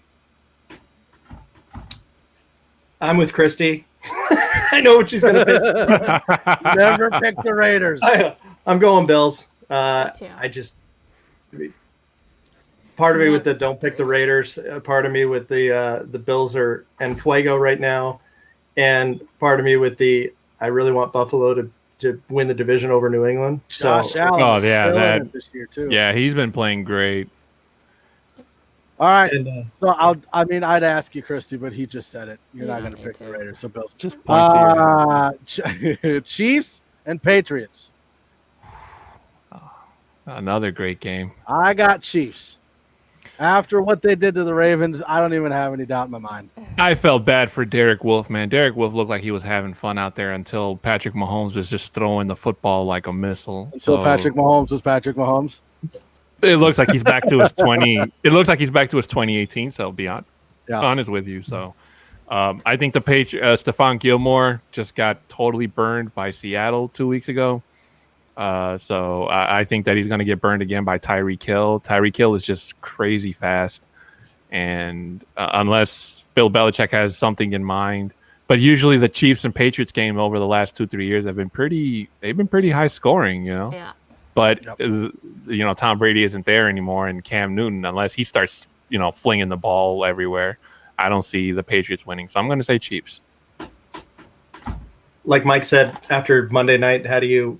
I'm with Christy. I know what she's going to pick. Never pick the Raiders. I'm going Bills. too. I just part of me with the don't pick the Raiders, part of me with the Bills are en fuego right now, and part of me with I really want Buffalo to win the division over New England. So Josh Allen. Oh, yeah, killing that- it this year too. Yeah, he's been playing great. All right. And So I'd ask you, Christy, but he just said it. You're not going to pick the Raiders. So Bills. Just point to your Chiefs and Patriots. another great game. I got Chiefs. After what they did to the Ravens, I don't even have any doubt in my mind. I felt bad for Derek Wolf, man. Derek Wolf looked like he was having fun out there until Patrick Mahomes was just throwing the football like a missile. So Patrick Mahomes was Patrick Mahomes. It looks like he's back to his 20. It looks like he's back to his 2018. So be honest with you. So I think the Stephon Gilmore just got totally burned by Seattle 2 weeks ago. So I think that he's going to get burned again by Tyreek Hill. Tyreek Hill is just crazy fast, and unless Bill Belichick has something in mind, but usually the Chiefs and Patriots game over the last 2-3 years have been pretty. They've been pretty high scoring, Yeah. But Tom Brady isn't there anymore, and Cam Newton, unless he starts flinging the ball everywhere, I don't see the Patriots winning. So I'm going to say Chiefs. like Mike said after Monday night, how do you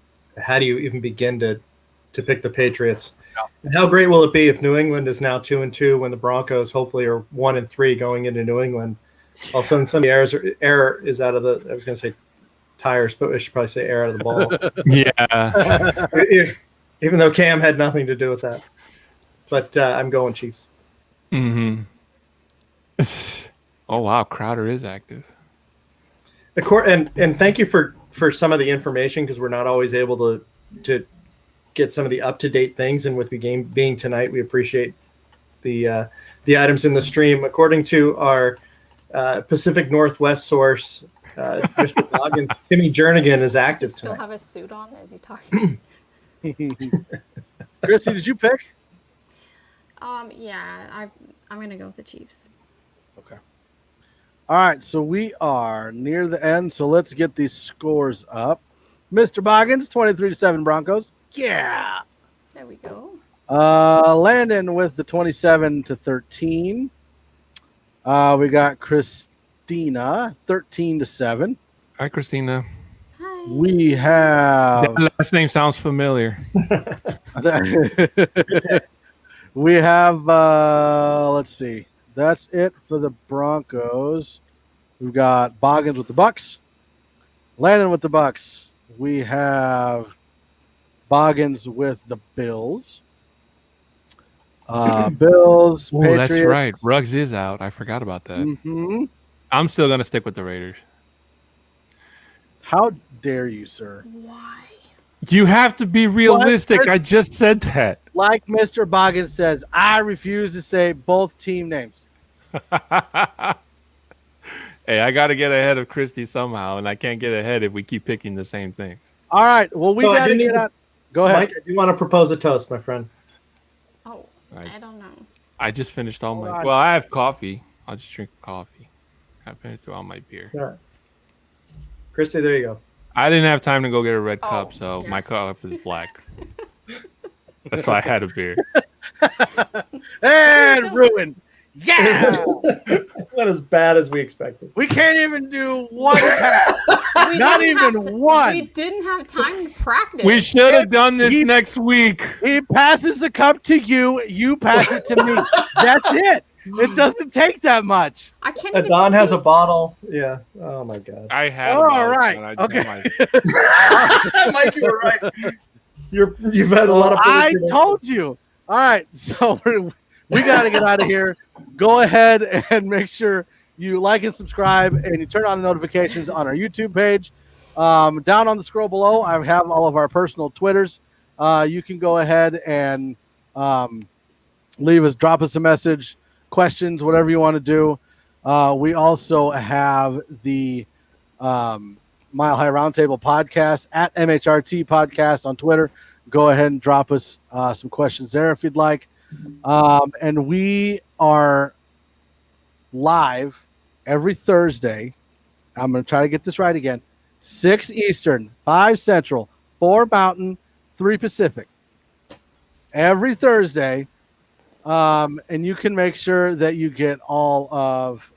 even begin to pick the Patriots? Yeah. And how great will it be if New England is now 2-2 when the Broncos hopefully are 1-3 going into New England? All of a sudden, some of the air is out of the. I was going to say tires, but I should probably say air out of the ball. Yeah. Even though Cam had nothing to do with that, but I'm going Chiefs. Mm-hmm. Oh wow, Crowder is active. And thank you for some of the information, because we're not always able to get some of the up-to-date things. And with the game being tonight, we appreciate the items in the stream. According to our Pacific Northwest source, Mr. Boggins, Timmy Jernigan is active Does he still tonight. have a suit on? Is he talking? Chrissy, did you pick? Yeah, I'm gonna go with the Chiefs. Okay. All right, so we are near the end, so let's get these scores up. Mr. Boggins, 23-7 Broncos. Yeah. There we go. Landon with the 27-13. We got Christina, 13-7. Hi, Christina. Hi. We have That last name sounds familiar. we have let's see. That's it for the Broncos. We've got Boggins with the Bucs. Landon with the Bucs. We have Boggins with the Bills. Bills, Oh, Patriots. that's right. Ruggs is out. I forgot about that. Mm-hmm. I'm still going to stick with the Raiders. How dare you, sir? Why? You have to be realistic. What? I just said that. Like Mr. Boggins says, I refuse to say both team names. Hey, I got to get ahead of Christy somehow, and I can't get ahead if we keep picking the same thing. All right. Well, we So I got to didn't get even- out. Go ahead. Mike, I do want to propose a toast, my friend. Oh, Right. I don't know. I just finished all Hold my. on. Well, I have coffee. I'll just drink coffee. I finished all my beer. All right. Christy, there you go. I didn't have time to go get a red cup, Oh, so yeah. my cup is black. That's why I had a beer. And ruined. Yeah. Not as bad as we expected. We can't even do one pass. We Not didn't even have one. We didn't have time to practice. We should have done this He- next week. He passes the cup to you. You pass it to me. That's it. It doesn't take that much. I can't even Don has see. a bottle. Yeah. Oh my God. I had. All about it, right. but I Okay. drank my- Mike, you were right. You've had a lot of. I bullshit. told you. All right. So we got to get out of here. Go ahead and make sure you like and subscribe, and you turn on the notifications on our YouTube page. Down on the scroll below, I have all of our personal Twitters. You can go ahead and drop us a message, questions, whatever you want to do. We also have the Mile High Roundtable podcast at MHRT Podcast on Twitter. Go ahead and drop us some questions there if you'd like. And we are live every Thursday. I'm going to try to get this right again. 6 Eastern, 5 Central, 4 Mountain, 3 Pacific. Every Thursday. And you can make sure that you get all of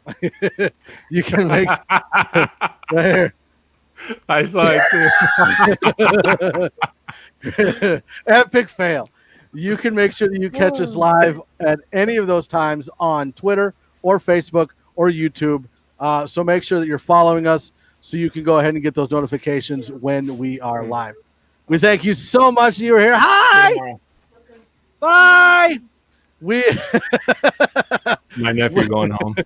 you can make there. I saw it too. Epic fail. you can make sure that you catch us live at any of those times on Twitter or Facebook or YouTube. So make sure that you're following us so you can go ahead and get those notifications when we are live. We thank you so much that you were here. Hi! Bye! My nephew going home.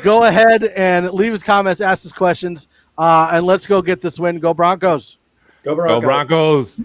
Go ahead and leave us comments, ask us questions, and let's go get this win. Go Broncos. Go Broncos. Go Broncos.